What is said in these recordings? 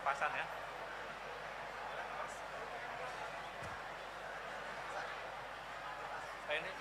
pasan ya. Ini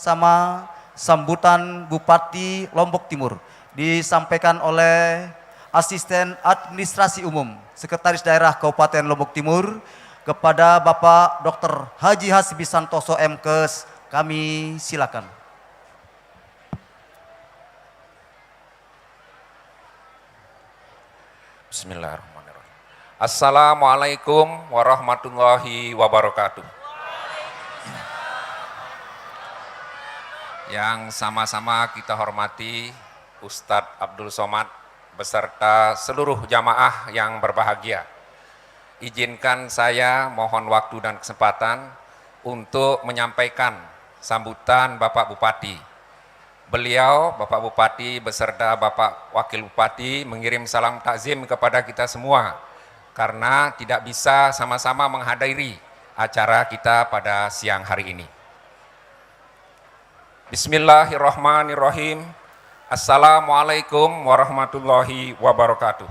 bersama sambutan Bupati Lombok Timur disampaikan oleh Asisten Administrasi Umum Sekretaris Daerah Kabupaten Lombok Timur kepada Bapak Dr. Haji Hasbi Santoso MKes. Kami silakan. Bismillahirrahmanirrahim. Assalamualaikum warahmatullahi wabarakatuh. Yang sama-sama kita hormati Ustadz Abdul Somad beserta seluruh jamaah yang berbahagia. Izinkan saya mohon waktu dan kesempatan untuk menyampaikan sambutan Bapak Bupati. Beliau, Bapak Bupati beserta Bapak Wakil Bupati mengirim salam takzim kepada kita semua karena tidak bisa sama-sama menghadiri acara kita pada siang hari ini. Bismillahirrahmanirrahim. Assalamualaikum warahmatullahi wabarakatuh.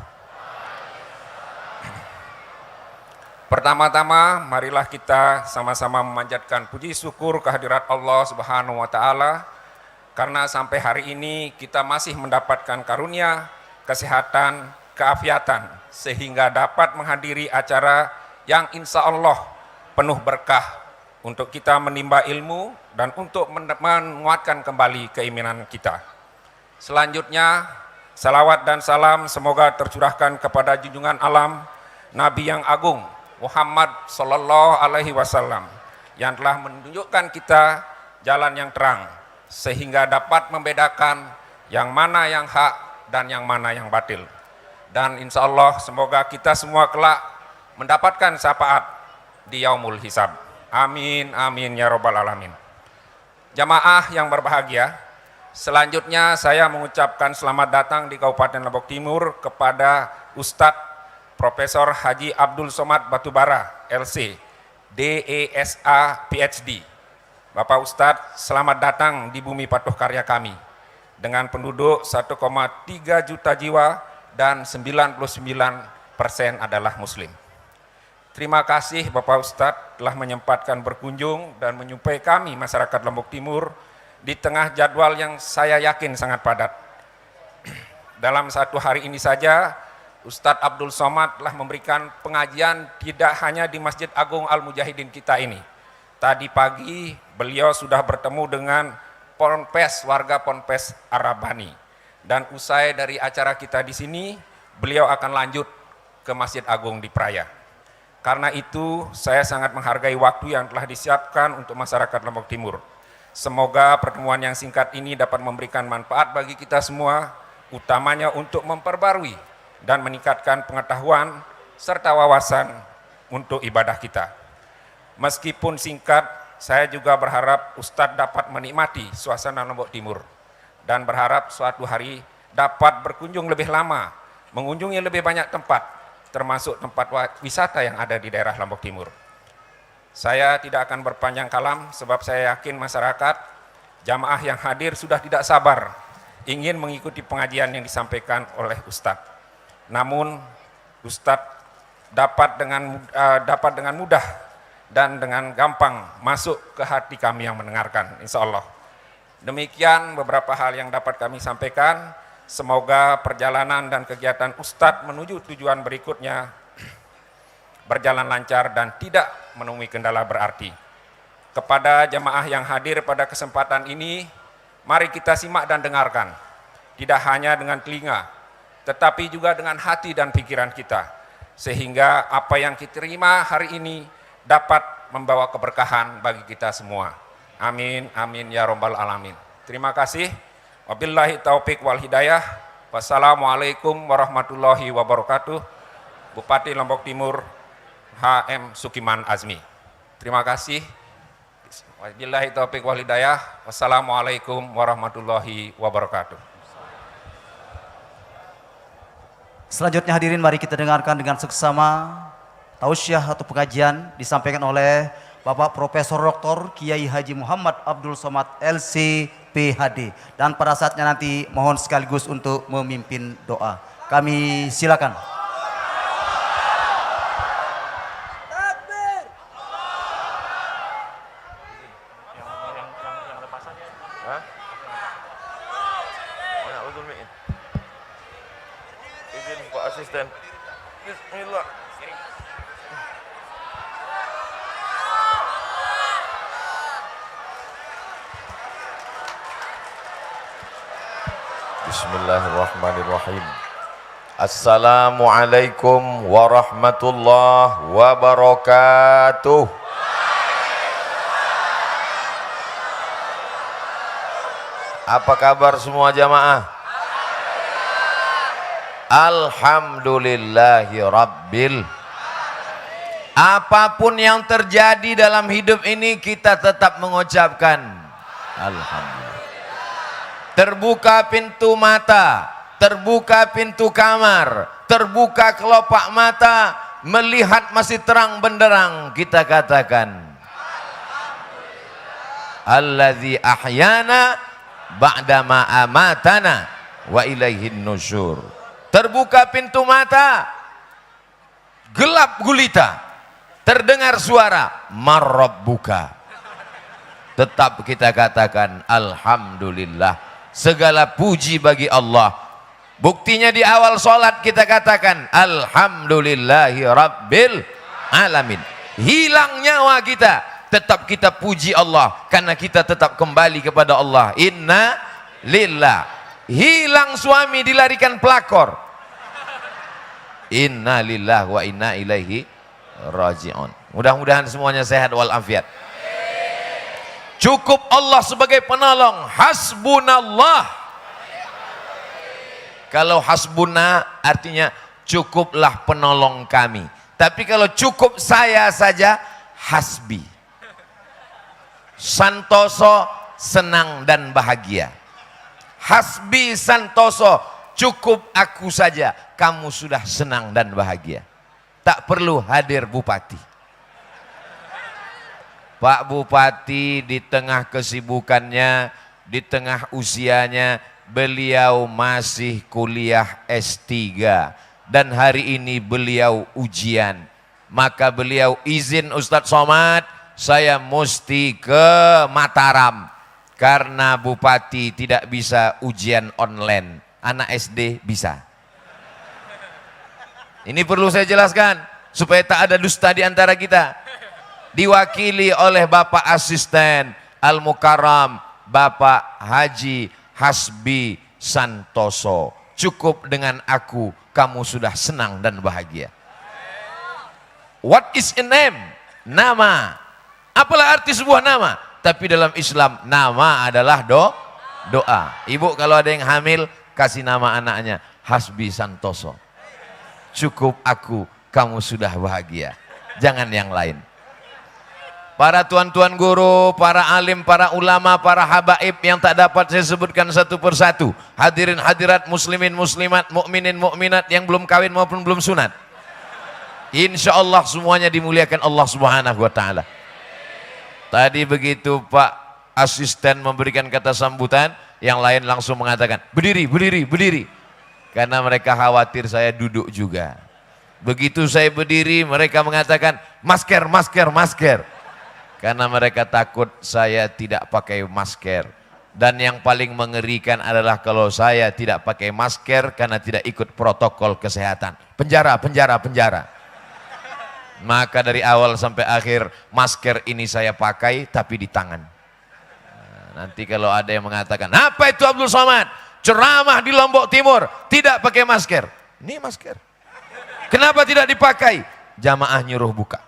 Pertama-tama marilah kita sama-sama memanjatkan puji syukur kehadirat Allah Subhanahu wa taala karena sampai hari ini kita masih mendapatkan karunia, kesehatan, keafiatan sehingga dapat menghadiri acara yang insya Allah penuh berkah untuk kita menimba ilmu dan untuk menguatkan kembali keimanan kita. Selanjutnya, salawat dan salam semoga tercurahkan kepada junjungan alam Nabi yang agung Muhammad Sallallahu Alaihi Wasallam yang telah menunjukkan kita jalan yang terang sehingga dapat membedakan yang mana yang hak dan yang mana yang batil. Dan insya Allah semoga kita semua kelak mendapatkan syafaat di yaumul hisab. Amin, amin, ya robbal alamin. Jamaah yang berbahagia, selanjutnya saya mengucapkan selamat datang di Kabupaten Lombok Timur kepada Ustadz Profesor Haji Abdul Somad Batubara, LC, DESA, PhD. Bapak Ustadz, selamat datang di bumi patuh karya kami. dengan penduduk 1,3 juta jiwa dan 99% adalah Muslim. Terima kasih Bapak Ustadz telah menyempatkan berkunjung dan menyupai kami masyarakat Lombok Timur di tengah jadwal yang saya yakin sangat padat. Dalam satu hari ini saja, Ustadz Abdul Somad telah memberikan pengajian tidak hanya di Masjid Agung Al-Mujahidin kita ini. Tadi pagi beliau sudah bertemu dengan Ponpes, warga Ponpes Arabani. Dan usai dari acara kita di sini, beliau akan lanjut ke Masjid Agung di Praia. Karena itu saya sangat menghargai waktu yang telah disiapkan untuk masyarakat Lombok Timur. Semoga pertemuan yang singkat ini dapat memberikan manfaat bagi kita semua, utamanya untuk memperbarui dan meningkatkan pengetahuan serta wawasan untuk ibadah kita. Meskipun singkat, saya juga berharap Ustadz dapat menikmati suasana Lombok Timur dan berharap suatu hari dapat berkunjung lebih lama, mengunjungi lebih banyak tempat, termasuk tempat wisata yang ada di daerah Lombok Timur. Saya tidak akan berpanjang kalam sebab saya yakin masyarakat, jamaah yang hadir sudah tidak sabar ingin mengikuti pengajian yang disampaikan oleh Ustadz. Namun Ustadz dapat dengan mudah dan dengan gampang masuk ke hati kami yang mendengarkan, insya Allah. Demikian beberapa hal yang dapat kami sampaikan. Semoga perjalanan dan kegiatan Ustadz menuju tujuan berikutnya berjalan lancar dan tidak menemui kendala berarti. Kepada jamaah yang hadir pada kesempatan ini, mari kita simak dan dengarkan. Tidak hanya dengan telinga, tetapi juga dengan hati dan pikiran kita. Sehingga apa yang kita terima hari ini dapat membawa keberkahan bagi kita semua. Amin, amin ya rabbal alamin. Terima kasih. Wabillahi taufiq wal hidayah. Wassalamualaikum warahmatullahi wabarakatuh. Bupati Lombok Timur HM Sukiman Azmi. Terima kasih. Wabillahi taufiq wal hidayah. Wassalamualaikum warahmatullahi wabarakatuh. Selanjutnya hadirin, mari kita dengarkan dengan seksama tausiah atau pengajian disampaikan oleh Bapak Profesor Dr. Kiai Haji Muhammad Abdul Somad LC PhD, dan pada saatnya nanti mohon sekaligus untuk memimpin doa. Kami silakan. Izin Pak Asisten. Bismillah. Bismillahirrahmanirrahim. Assalamualaikum warahmatullahi wabarakatuh. Apa kabar semua jamaah? Alhamdulillahi rabbil. Apapun yang terjadi dalam hidup ini kita tetap mengucapkan alhamdulillah. Terbuka pintu mata, terbuka pintu kamar, terbuka kelopak mata, melihat masih terang benderang, kita katakan alladzi ahyana ba'dama amatana wa ilaihin nusyur. Terbuka pintu mata, gelap gulita, terdengar suara marrabbuka, tetap kita katakan alhamdulillah. Segala puji bagi Allah. Buktinya di awal sholat kita katakan alhamdulillahi rabbil alamin. Hilang nyawa kita, tetap kita puji Allah karena kita tetap kembali kepada Allah. Inna lillah. Hilang suami dilarikan pelakor, inna lillah wa inna ilaihi raji'un. Mudah-mudahan semuanya sehat walafiat. Cukup Allah sebagai penolong. Hasbunallah. Kalau hasbuna artinya cukuplah penolong kami. Tapi kalau cukup saya saja, hasbi. Santoso, senang dan bahagia. Hasbi santoso, cukup aku saja, kamu sudah senang dan bahagia. Tak perlu hadir bupati. Pak Bupati di tengah kesibukannya, di tengah usianya, beliau masih kuliah S3 dan hari ini beliau ujian. Maka beliau izin, Ustadz Somad, saya mesti ke Mataram karena Bupati tidak bisa ujian online. Anak SD bisa. Ini perlu saya jelaskan supaya tak ada dusta di antara kita. Diwakili oleh Bapak Asisten Al-Mukarram Bapak Haji Hasbi Santoso. Cukup dengan aku, kamu sudah senang dan bahagia. What is a name? Nama. Apalah arti sebuah nama? Tapi dalam Islam nama adalah doa. Ibu kalau ada yang hamil, kasih nama anaknya Hasbi Santoso. Cukup aku, kamu sudah bahagia. Jangan yang lain. Para tuan-tuan guru, para alim, para ulama, para habaib yang tak dapat saya sebutkan satu persatu. Hadirin hadirat, muslimin muslimat, mukminin mukminat yang belum kawin maupun belum sunat. Insya Allah semuanya dimuliakan Allah Subhanahu wa Ta'ala. Tadi begitu Pak Asisten memberikan kata sambutan, yang lain langsung mengatakan berdiri, berdiri, berdiri. Karena mereka khawatir saya duduk juga. Begitu saya berdiri, mereka mengatakan masker, masker, masker. Karena mereka takut saya tidak pakai masker. Dan yang paling mengerikan adalah kalau saya tidak pakai masker karena tidak ikut protokol kesehatan. Penjara, penjara, penjara. Maka dari awal sampai akhir masker ini saya pakai tapi di tangan. Nah, nanti kalau ada yang mengatakan, apa itu Abdul Somad? Ceramah di Lombok Timur, tidak pakai masker. Ini masker. Kenapa tidak dipakai? Jamaah nyuruh buka.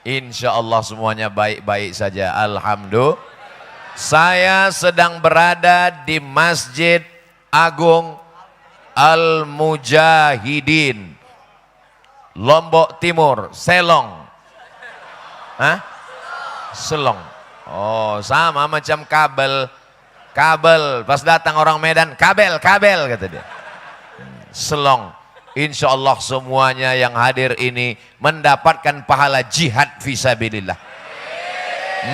Insya Allah semuanya baik-baik saja. Alhamdulillah. Saya sedang berada di Masjid Agung Al-Mujahidin, Lombok Timur, Selong. Hah? Selong. Oh, sama macam kabel. Kabel, pas datang orang Medan, kabel, kabel kata dia. Selong. Insya Allah semuanya yang hadir ini mendapatkan pahala jihad fisabilillah.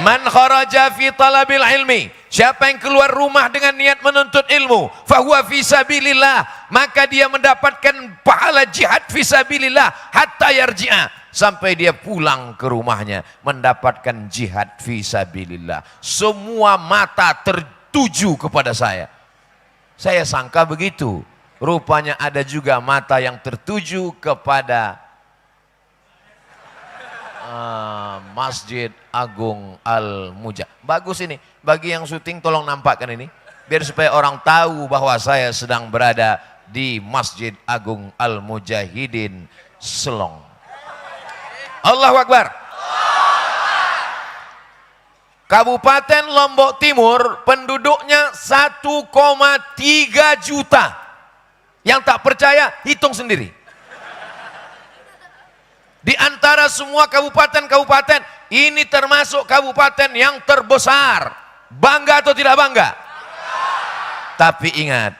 Man kharaja fi talabil ilmi, siapa yang keluar rumah dengan niat menuntut ilmu, fahuwa fisabilillah, maka dia mendapatkan pahala jihad fisabilillah hatta yarji'a, sampai dia pulang ke rumahnya mendapatkan jihad fisabilillah. Semua mata tertuju kepada saya. Saya sangka begitu. Rupanya ada juga mata yang tertuju kepada Masjid Agung Al-Mujahidin. Bagus ini. Bagi yang syuting tolong nampakkan ini. Biar supaya orang tahu bahwa saya sedang berada di Masjid Agung Al-Mujahidin Selong. Allahu Akbar. Kabupaten Lombok Timur penduduknya 1,3 juta. Yang tak percaya, hitung sendiri. Di antara semua kabupaten-kabupaten, ini termasuk kabupaten yang terbesar. Bangga atau tidak bangga? Tapi ingat,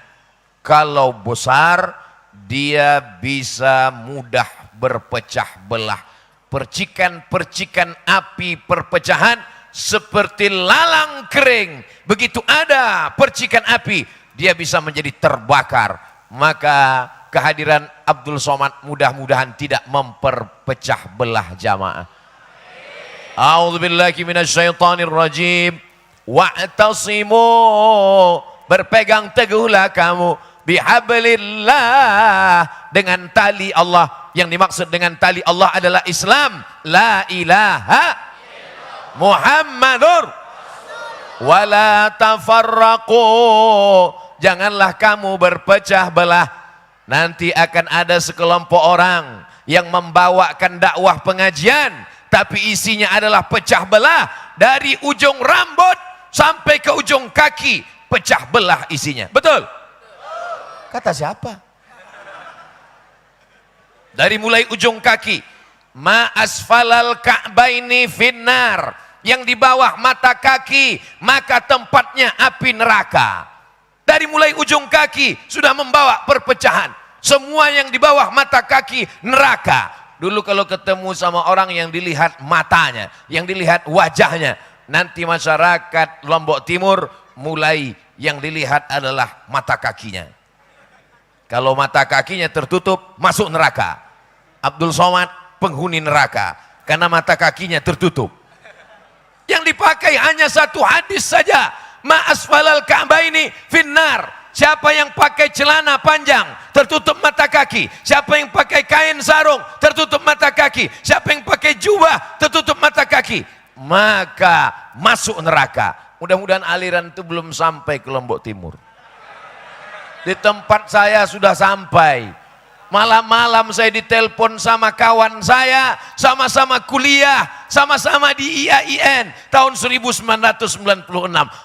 kalau besar, dia bisa mudah berpecah belah. Percikan-percikan api perpecahan seperti lalang kering. Begitu ada percikan api, dia bisa menjadi terbakar. Maka kehadiran Abdul Somad mudah-mudahan tidak memperpecah belah jamaah. A'udzubillahi minasyaitonir rajim. Wa'tasimu, berpegang teguhlah kamu bihablillah, dengan tali Allah. Yang dimaksud dengan tali Allah adalah Islam. La ilaha Muhammadur wala tafarraqu, janganlah kamu berpecah belah. Nanti akan ada sekelompok orang yang membawakan dakwah pengajian, tapi isinya adalah pecah belah. Dari ujung rambut sampai ke ujung kaki, pecah belah isinya. Betul? Kata siapa? Dari mulai ujung kaki, ma asfalal ka'baini finnar, yang di bawah mata kaki maka tempatnya api neraka. Dari mulai ujung kaki sudah membawa perpecahan. Semua yang di bawah mata kaki neraka. Dulu kalau ketemu sama orang yang dilihat matanya, yang dilihat wajahnya, nanti masyarakat Lombok Timur mulai yang dilihat adalah mata kakinya. Kalau mata kakinya tertutup, masuk neraka. Abdul Somad penghuni neraka karena mata kakinya tertutup. Yang dipakai hanya satu hadis saja, ma asfalal ka'baini finnar. Siapa yang pakai celana panjang tertutup mata kaki, siapa yang pakai kain sarung tertutup mata kaki, siapa yang pakai jubah tertutup mata kaki, maka masuk neraka. Mudah-mudahan aliran itu belum sampai ke Lombok Timur. Di tempat saya sudah sampai. Malam-malam saya ditelepon sama kawan saya, sama-sama kuliah, sama-sama di IAIN tahun 1996.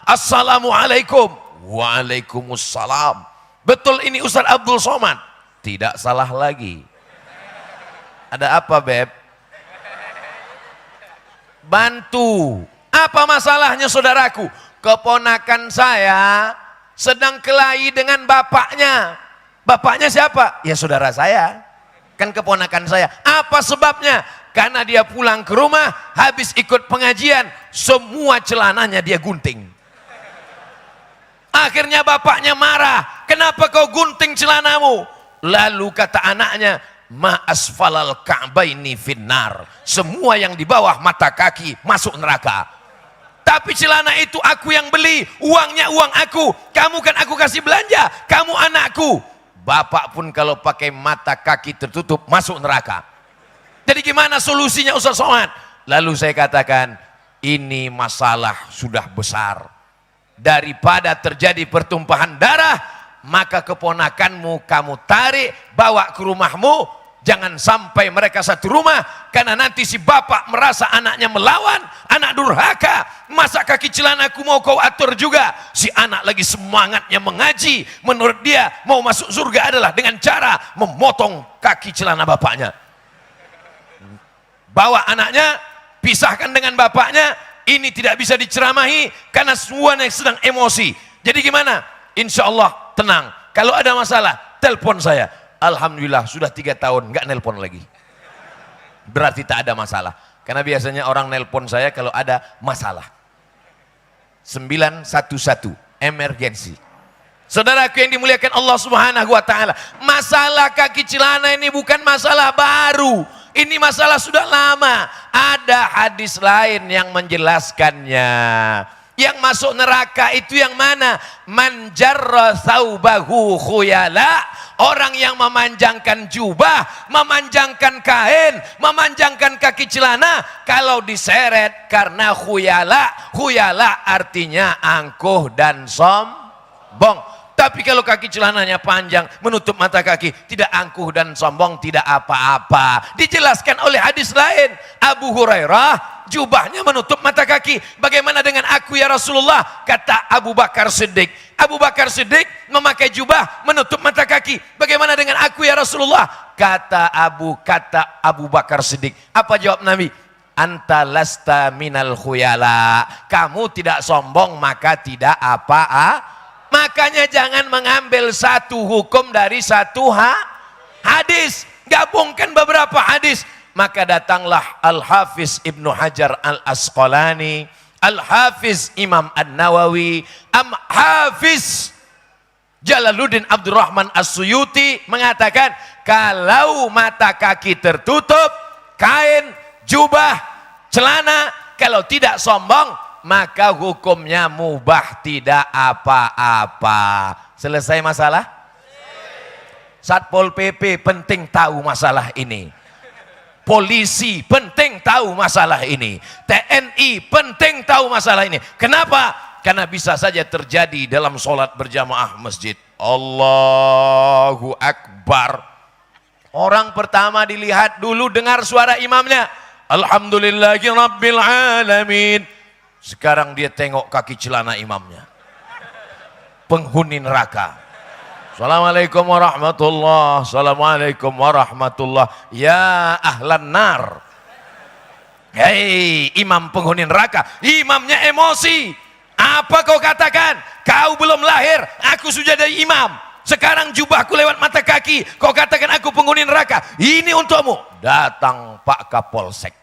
Assalamualaikum. Waalaikumsalam. Betul ini Ustaz Abdul Somad? Tidak salah lagi. Ada apa, Beb? Bantu. Apa masalahnya saudaraku? Keponakan saya sedang kelahi dengan bapaknya. Bapaknya siapa? Ya saudara saya. Kan keponakan saya. Apa sebabnya? Karena dia pulang ke rumah, habis ikut pengajian, semua celananya dia gunting. Akhirnya bapaknya marah, kenapa kau gunting celanamu? Lalu kata anaknya, ma asfalal ka'baini finnar. Semua yang di bawah mata kaki masuk neraka. Tapi celana itu aku yang beli, uangnya uang aku. Kamu kan aku kasih belanja, kamu anakku. Bapak pun kalau pakai mata kaki tertutup masuk neraka. Jadi gimana solusinya Ustaz Somad? Lalu saya katakan, ini masalah sudah besar. Daripada terjadi pertumpahan darah, maka keponakanmu kamu tarik, bawa ke rumahmu. Jangan sampai mereka satu rumah, karena nanti si bapak merasa anaknya melawan, anak durhaka. Masa kaki celanaku mau kau atur juga? Si anak lagi semangatnya mengaji, menurut dia mau masuk surga adalah dengan cara memotong kaki celana bapaknya. Bawa anaknya, pisahkan dengan bapaknya. Ini tidak bisa diceramahi karena semuanya sedang emosi. Jadi gimana? Insya Allah tenang. Kalau ada masalah, telepon saya. Alhamdulillah sudah 3 tahun nggak nelpon lagi. Berarti tak ada masalah. Karena biasanya orang nelpon saya kalau ada masalah. 911 emergency. Saudaraku yang dimuliakan Allah Subhanahu wa taala, masalah kaki celana ini bukan masalah baru. Ini masalah sudah lama. Ada hadis lain yang menjelaskannya. Yang masuk neraka itu yang mana? Man jarra thawbahu khuyala. Orang yang memanjangkan jubah, memanjangkan kain, memanjangkan kaki celana. Kalau diseret karena khuyala. Khuyala artinya angkuh dan sombong. Tapi kalau kaki celananya panjang, menutup mata kaki, tidak angkuh dan sombong, tidak apa-apa. Dijelaskan oleh hadis lain. Abu Hurairah, jubahnya menutup mata kaki. Bagaimana dengan aku ya Rasulullah? Kata Abu Bakar Siddiq. Abu Bakar Siddiq memakai jubah, menutup mata kaki. Bagaimana dengan aku ya Rasulullah? Kata Abu Bakar Siddiq. Apa jawab Nabi? Anta lasta minal khuyala. Kamu tidak sombong, maka tidak apa-apa. Makanya jangan mengambil satu hukum dari satu hadis. Gabungkan beberapa hadis. Maka datanglah Al-Hafiz Ibnu Hajar Al-Asqalani, Al-Hafiz Imam An-Nawawi, Hafiz Jalaluddin Abdurrahman As-Suyuti mengatakan, kalau mata kaki tertutup, kain, jubah, celana, kalau tidak sombong, maka hukumnya mubah, tidak apa-apa. Selesai masalah? Satpol PP penting tahu masalah ini. Polisi penting tahu masalah ini. TNI penting tahu masalah ini. Kenapa? Karena bisa saja terjadi dalam sholat berjamaah masjid. Allahu Akbar. Orang pertama dilihat dulu, dengar suara imamnya. Alhamdulillahi Rabbil Alamin. Sekarang dia tengok kaki celana imamnya. Penghuni neraka. Assalamualaikum warahmatullah. Assalamualaikum warahmatullah. Ya ahlan nar. Hei imam penghuni neraka. Imamnya emosi. Apa kau katakan? Kau belum lahir, aku sudah jadi imam. Sekarang jubahku lewat mata kaki. Kau katakan aku penghuni neraka. Ini untukmu. Datang Pak Kapolsek.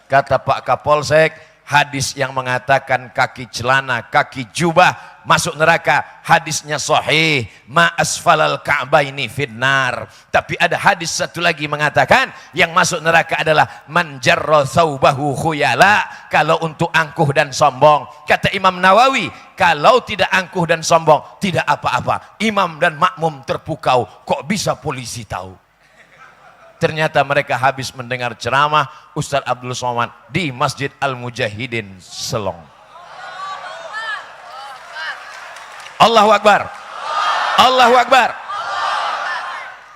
Kata Pak Kapolsek, hadis yang mengatakan kaki celana, kaki jubah masuk neraka. Hadisnya sahih, ma asfalal ka'baini finnar. Tapi ada hadis satu lagi mengatakan yang masuk neraka adalah man jarra thawbahu khuyala, kalau untuk angkuh dan sombong. Kata Imam Nawawi, kalau tidak angkuh dan sombong tidak apa-apa. Imam dan makmum terpukau, kok bisa polisi tahu? Ternyata mereka habis mendengar ceramah Ustaz Abdul Somad di Masjid Al-Mujahidin Selong. Allahu Akbar. Allahu Akbar.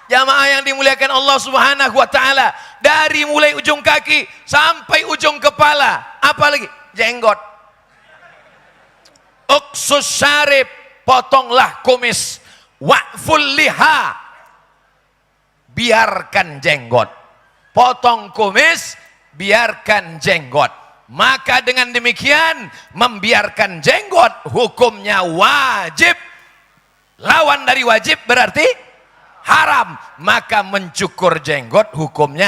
Jamaah yang dimuliakan Allah Subhanahu wa taala, dari mulai ujung kaki sampai ujung kepala, apalagi jenggot. Uksus syarib, potonglah kumis. Wa'ful liha, biarkan jenggot. Potong kumis, biarkan jenggot. Maka dengan demikian membiarkan jenggot hukumnya wajib. Lawan dari wajib berarti haram. Maka mencukur jenggot hukumnya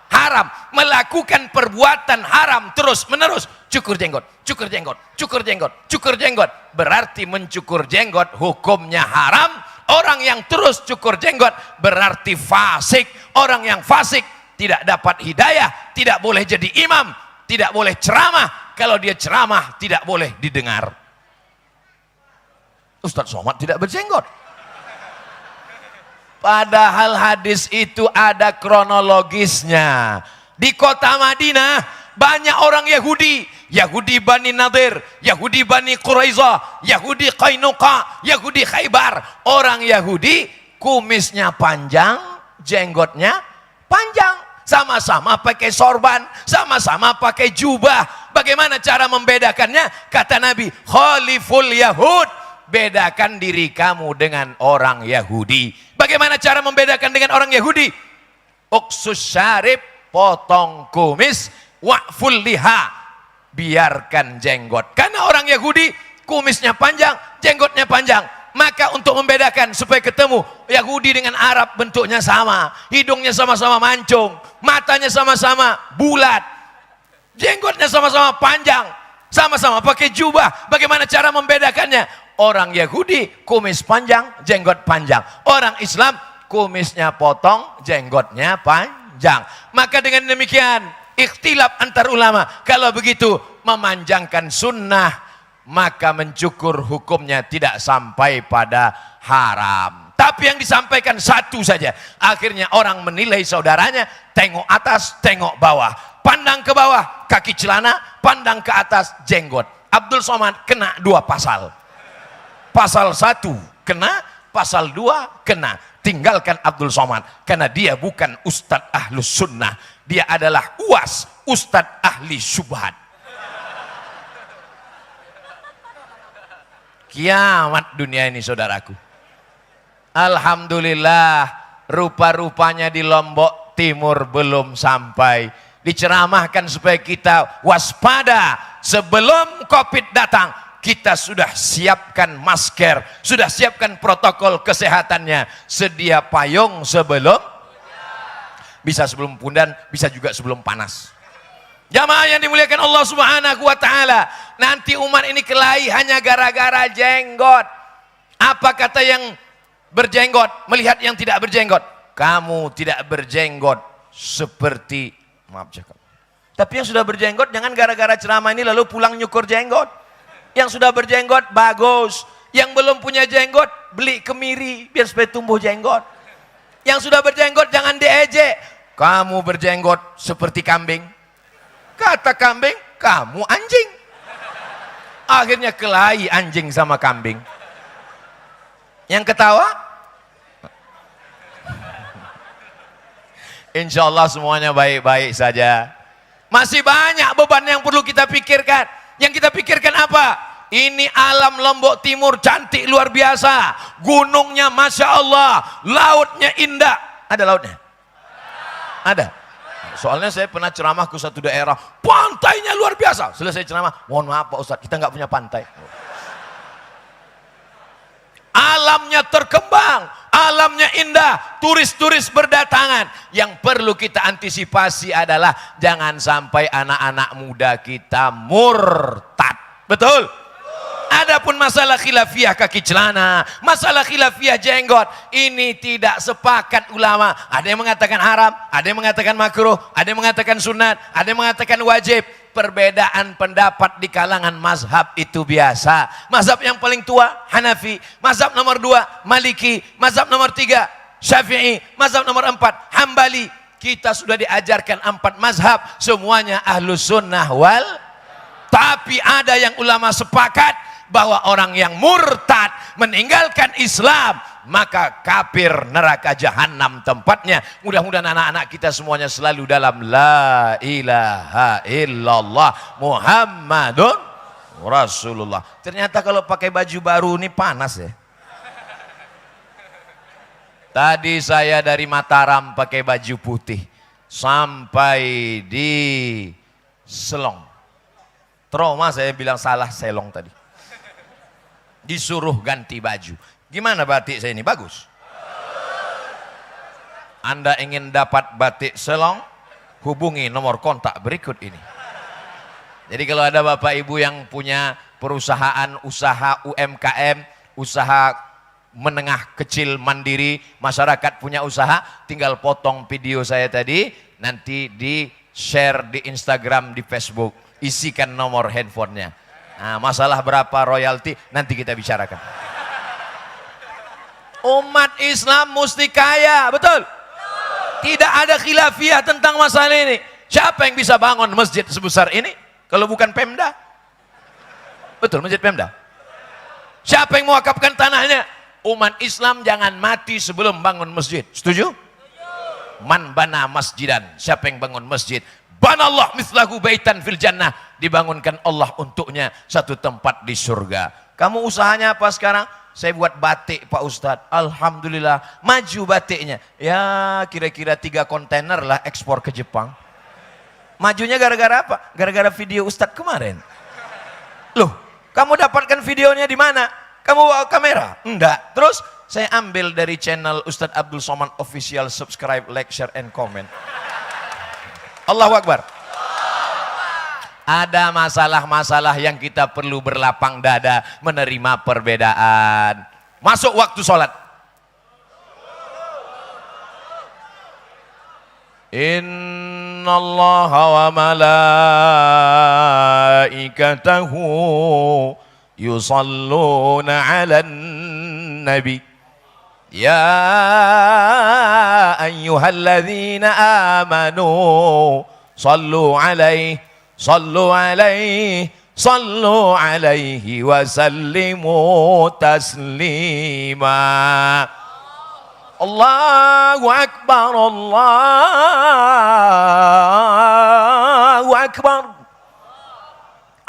haram. Melakukan perbuatan haram terus menerus, cukur jenggot, cukur jenggot, cukur jenggot, cukur jenggot, berarti mencukur jenggot hukumnya haram. Orang yang terus cukur jenggot berarti fasik. Orang yang fasik tidak dapat hidayah, tidak boleh jadi imam, tidak boleh ceramah. Kalau dia ceramah tidak boleh didengar. Ustaz Somad tidak berjenggot. Padahal hadis itu ada kronologisnya. Di kota Madinah banyak orang Yahudi. Yahudi Bani Nadir, Yahudi Bani Quraizah, Yahudi Qainuqa, Yahudi Khaybar. Orang Yahudi kumisnya panjang, jenggotnya panjang. Sama-sama pakai sorban, sama-sama pakai jubah. Bagaimana cara membedakannya? Kata Nabi, khaliful Yahud, bedakan diri kamu dengan orang Yahudi. Bagaimana cara membedakan dengan orang Yahudi? Uksus syarib, potong kumis. Wa'ful liha, biarkan jenggot. Karena orang Yahudi kumisnya panjang, jenggotnya panjang. Maka untuk membedakan supaya ketemu, Yahudi dengan Arab bentuknya sama, hidungnya sama-sama mancung, matanya sama-sama bulat, jenggotnya sama-sama panjang, sama-sama pakai jubah. Bagaimana cara membedakannya? Orang Yahudi kumis panjang, jenggot panjang. Orang Islam kumisnya potong, jenggotnya panjang. Maka dengan demikian ikhtilaf antar ulama. Kalau begitu memanjangkan sunnah, maka mencukur hukumnya tidak sampai pada haram. Tapi yang disampaikan satu saja. Akhirnya orang menilai saudaranya, tengok atas, tengok bawah. Pandang ke bawah, kaki celana, pandang ke atas, jenggot. Abdul Somad kena 2 pasal. Pasal 1 kena, pasal 2 kena. Tinggalkan Abdul Somad, karena dia bukan Ustadz Ahlus Sunnah. Dia adalah UAS, Ustadz Ahli Syubhat. Kiamat dunia ini saudaraku. Alhamdulillah, rupa-rupanya di Lombok Timur belum sampai. Diceramahkan supaya kita waspada sebelum COVID datang. Kita sudah siapkan masker, sudah siapkan protokol kesehatannya. Sedia payung sebelum, bisa sebelum pundan, bisa juga sebelum panas. Jamaah yang dimuliakan Allah Subhanahu wa taala, nanti umat ini kelahi hanya gara-gara jenggot. Apa kata yang berjenggot melihat yang tidak berjenggot? Kamu tidak berjenggot seperti, maaf cakap. Tapi yang sudah berjenggot jangan gara-gara ceramah ini lalu pulang nyukur jenggot. Yang sudah berjenggot bagus, yang belum punya jenggot beli kemiri biar supaya tumbuh jenggot. Yang sudah berjenggot jangan diejek. Kamu berjenggot seperti kambing. Kata kambing, kamu anjing. Akhirnya kelahi anjing sama kambing. Yang ketawa, insya Allah semuanya baik-baik saja. Masih banyak beban yang perlu kita pikirkan. Yang kita pikirkan apa? Ini alam Lombok Timur cantik luar biasa. Gunungnya Masya Allah, lautnya indah. Ada lautnya? Ada. Soalnya saya pernah ceramah ke satu daerah, pantainya luar biasa. Selesai ceramah, mohon maaf Pak Ustadz, kita nggak punya pantai. Alamnya terkembang, alamnya indah, turis-turis berdatangan. Yang perlu kita antisipasi adalah jangan sampai anak-anak muda kita murtad. Betul? Adapun masalah khilafiyah kaki celana, masalah khilafiyah jenggot, ini tidak sepakat ulama. Ada yang mengatakan haram, ada yang mengatakan makruh, ada yang mengatakan sunat, ada yang mengatakan wajib. Perbedaan pendapat di kalangan mazhab itu biasa. Mazhab yang paling tua Hanafi, mazhab nomor 2 Maliki, mazhab nomor 3 Syafi'i, mazhab nomor 4 Hambali. Kita sudah diajarkan 4 mazhab, semuanya ahlus sunnah wal. Tapi ada yang ulama sepakat bahwa orang yang murtad meninggalkan Islam maka kafir, neraka jahanam tempatnya. Mudah-mudahan anak-anak kita semuanya selalu dalam la ilaha illallah Muhammadun Rasulullah. Ternyata kalau pakai baju baru ini panas ya. Tadi saya dari Mataram pakai baju putih sampai di Selong. Trauma saya bilang salah Selong tadi. Disuruh ganti baju. Gimana batik saya ini? Bagus? Anda ingin dapat batik Selong? Hubungi nomor kontak berikut ini. Jadi kalau ada bapak ibu yang punya perusahaan, usaha UMKM, usaha menengah kecil mandiri, masyarakat punya usaha, tinggal potong video saya tadi, nanti di share di Instagram, di Facebook. Isikan nomor handphonenya. Nah, masalah berapa royalti nanti kita bicarakan. Umat Islam mesti kaya, betul? Tidak ada khilafiyah tentang masalah ini. Siapa yang bisa bangun masjid sebesar ini kalau bukan Pemda? Betul, masjid Pemda. Siapa yang mewakafkan tanahnya? Umat Islam jangan mati sebelum bangun masjid. Setuju? Man bana masjidan. Siapa yang bangun masjid? Banallah mislahu baitan fil jannah, dibangunkan Allah untuknya satu tempat di surga. Kamu usahanya apa sekarang? Saya buat batik Pak Ustadz. Alhamdulillah maju batiknya. Ya kira-kira 3 kontainer lah ekspor ke Jepang. Majunya gara-gara apa? Gara-gara video Ustadz kemarin. Loh, kamu dapatkan videonya di mana? Kamu bawa kamera? Enggak. Terus saya ambil dari channel Ustadz Abdul Somad Official, subscribe, like, share, and comment. Allahu Akbar. Ada masalah-masalah yang kita perlu berlapang dada menerima perbedaan. Masuk waktu sholat. Innallaha wa malaikatahu yusalluna 'alan nabi. Ya ayyuhalladzina amanu sallu alaihi wa sallimu taslima. Allahu akbar, Allahu akbar.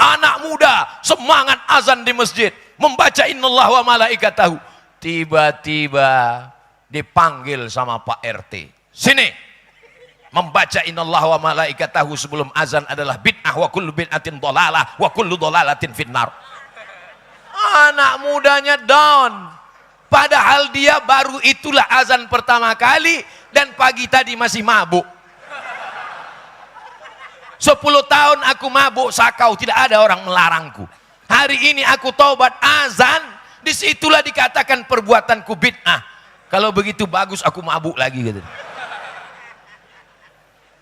Anak muda semangat azan di masjid, membaca innallaha wa malaikatahu. Tiba-tiba dipanggil sama Pak RT. Sini. Membaca innallaha wa malaikatahu sebelum azan adalah bid'ah, wa kullu bid'atin dhalalah, wa kullu dhalalatin finnar. Anak mudanya down. Padahal dia baru itulah azan pertama kali dan pagi tadi masih mabuk. 10 tahun aku mabuk sakau, tidak ada orang melarangku. Hari ini aku taubat azan. Disitulah dikatakan perbuatanku bid'ah. Kalau begitu bagus aku mabuk lagi gitu.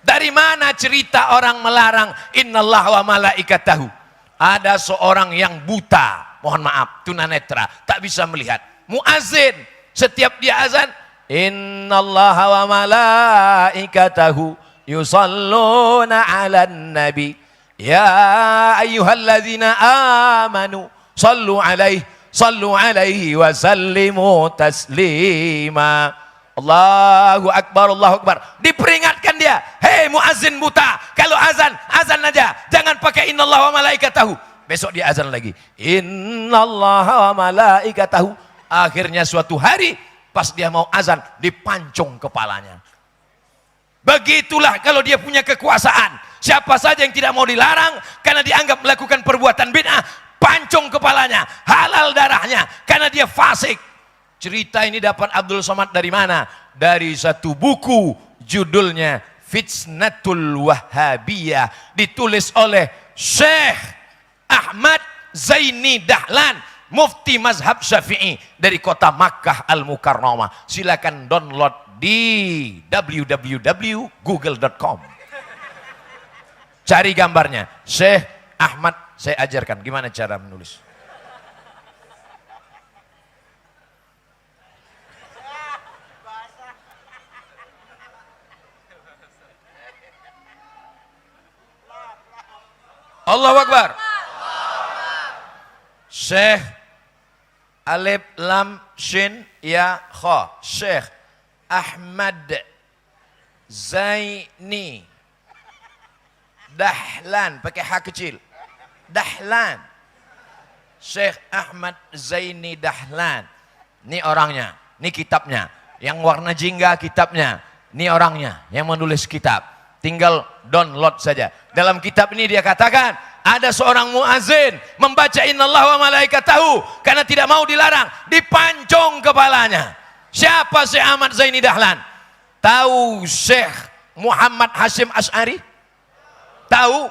Dari mana cerita orang melarang innallaha wa malaikatahu? Ada seorang yang buta, mohon maaf, tunanetra, tak bisa melihat. Muazin, setiap dia azan, innallaha wa malaikatahu yusalluna 'alan nabi. Ya ayyuhalladzina amanu sallu alaihi wa sallimu taslima. Allahu akbar, Allahu akbar. Diperingatkan dia, hei muazin buta, kalau azan, azan aja, jangan pakai innallaha wa malaikatahu. Besok dia azan lagi, innallaha wa malaikatahu. Akhirnya suatu hari pas dia mau azan, dipancung kepalanya. Begitulah kalau dia punya kekuasaan. Siapa saja yang tidak mau dilarang karena dianggap melakukan perbuatan bid'ah, pancung kepalanya, halal darahnya karena dia fasik. Cerita ini dapat Abdul Somad dari mana? Dari satu buku judulnya Fitnatul Wahhabiyah, ditulis oleh Syekh Ahmad Zaini Dahlan, Mufti Mazhab Syafi'i dari kota Makkah Al-Mukarramah. Silakan download di www.google.com. Cari gambarnya. Syekh Ahmad, saya ajarkan gimana cara menulis. Allahu Akbar. Syekh Alif Lam Shin Ya Kha, Syekh Ahmad Zaini Dahlan, pakai H kecil. Dahlan. Syekh Ahmad Zaini Dahlan. Ini orangnya, ini kitabnya. Yang warna jingga kitabnya. Ini orangnya yang menulis kitab. Tinggal download saja. Dalam kitab ini dia katakan, ada seorang muazin membaca innallaha wa malaikatahu karena tidak mau dilarang, dipancung kepalanya. Siapa Syekh Ahmad Zaini Dahlan? Tahu Syekh Muhammad Hasyim Asy'ari? Tahu?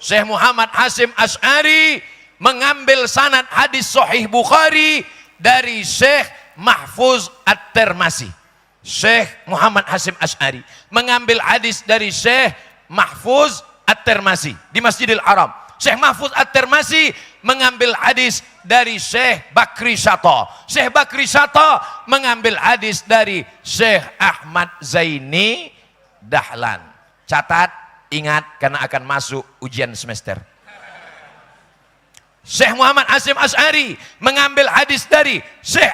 Syekh Muhammad Hasyim Asy'ari mengambil sanad hadis Sahih Bukhari dari Syekh Mahfuz At-Tirmasi. Syekh Muhammad Hasyim Asy'ari mengambil hadis dari Syekh Mahfuz At-Tirmasi di Masjidil Haram. Syekh Mahfuz At-Tirmasi mengambil hadis dari Syekh Bakri Syato. Syekh Bakri Syato mengambil hadis dari Syekh Ahmad Zaini Dahlan. Catat, ingat karena akan masuk ujian semester. Syekh Muhammad Hasyim Asy'ari mengambil hadis dari Syekh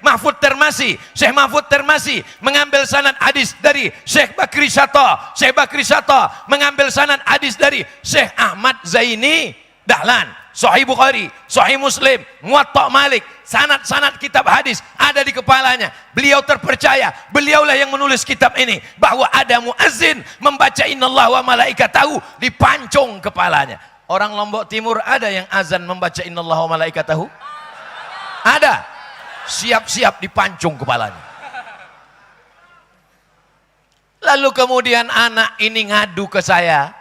Mahfuz Tirmasi. Syekh Mahfuz Tirmasi mengambil sanad hadis dari Syekh Bakri Syato. Syekh Bakri Syato mengambil sanad hadis dari Syekh Ahmad Zaini Dahlan. Sahih Bukhari, Sahih Muslim, Muwatta Malik, sanad-sanad kitab hadis ada di kepalanya. Beliau terpercaya, beliaulah yang menulis kitab ini, bahwa ada muazzin membaca innallaha wa malaikatahu, dipancung kepalanya. Orang Lombok Timur ada yang azan membaca innallaha wa malaikatahu? Ada. Siap-siap dipancung kepalanya. Lalu kemudian anak ini ngadu ke saya.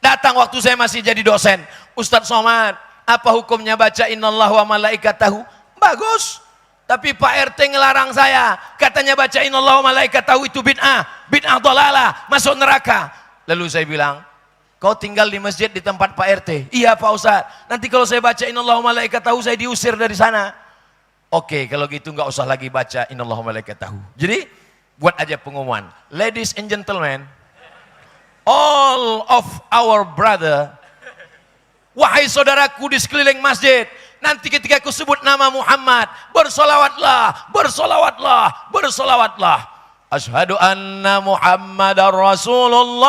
Datang waktu saya masih jadi dosen. Ustadz Somad, apa hukumnya baca innallaha wa malaikatahu? Bagus. Tapi Pak RT ngelarang saya. Katanya baca innallaha wa malaikatahu itu bid'ah. Bid'ah dhalalah, masuk neraka. Lalu saya bilang, kau tinggal di masjid di tempat Pak RT? Iya Pak Ustadz. Nanti kalau saya baca innallaha wa malaikatahu, saya diusir dari sana. Oke, kalau gitu nggak usah lagi baca innallaha wa malaikatahu. Jadi buat aja pengumuman, ladies and gentlemen, all of our brother, wahai saudaraku di sekeliling masjid, nanti ketika aku sebut nama Muhammad, bersolawatlah, bersolawatlah, bersolawatlah. Asyhadu anna Muhammadar Rasulullah.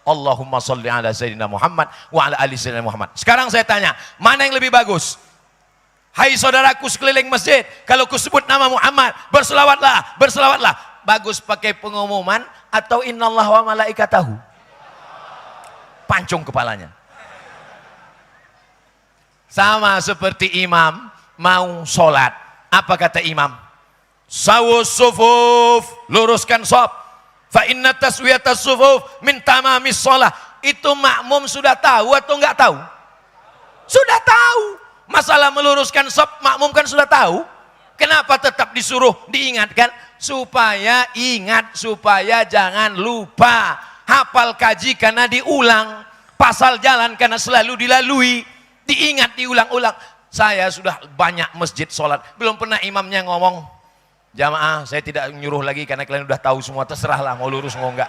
Allahumma salli ala Sayyidina Muhammad wa ala ali Sayyidina Muhammad. Sekarang saya tanya, mana yang lebih bagus? Hai saudaraku sekeliling masjid, kalau kusebut nama Muhammad, berselawatlah, berselawatlah. Bagus pakai pengumuman atau innallaha wa malaikatahu? Pancung kepalanya. Sama seperti imam mau sholat. Apa kata imam? Sawus sufuf, luruskan shaf. Fa inna taswiyatas sufuf min tamamis shalah. Itu makmum sudah tahu atau enggak tahu? Sudah tahu. Masalah meluruskan shaf makmum kan sudah tahu. Kenapa tetap disuruh diingatkan? Supaya ingat, supaya jangan lupa. Hafal kaji karena diulang. Pasal jalan karena selalu dilalui. Diingat, diulang-ulang. Saya sudah banyak masjid sholat. Belum pernah imamnya ngomong, jamaah saya tidak nyuruh lagi karena kalian udah tahu semua. Terserahlah mau lurus mau enggak.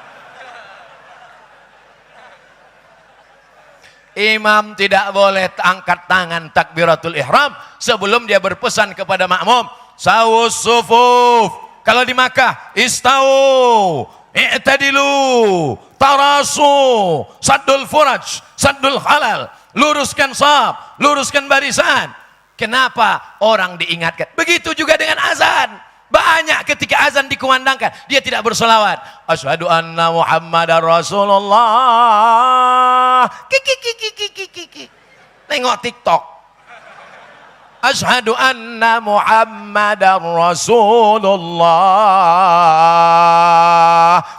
Imam tidak boleh angkat tangan takbiratul ihram sebelum dia berpesan kepada makmum, sawus sufuf. Kalau di Makkah, istau, i'tadilu, tarasu, saddul furaj, saddul halal, luruskan shaf, luruskan barisan. Kenapa orang diingatkan? Begitu juga dengan azan. Banyak ketika azan dikumandangkan, dia tidak bersolawat. Asyhadu anna Muhammadar Rasulullah. Kiki. Tengok TikTok. Asyhadu anna Muhammadar Rasulullah.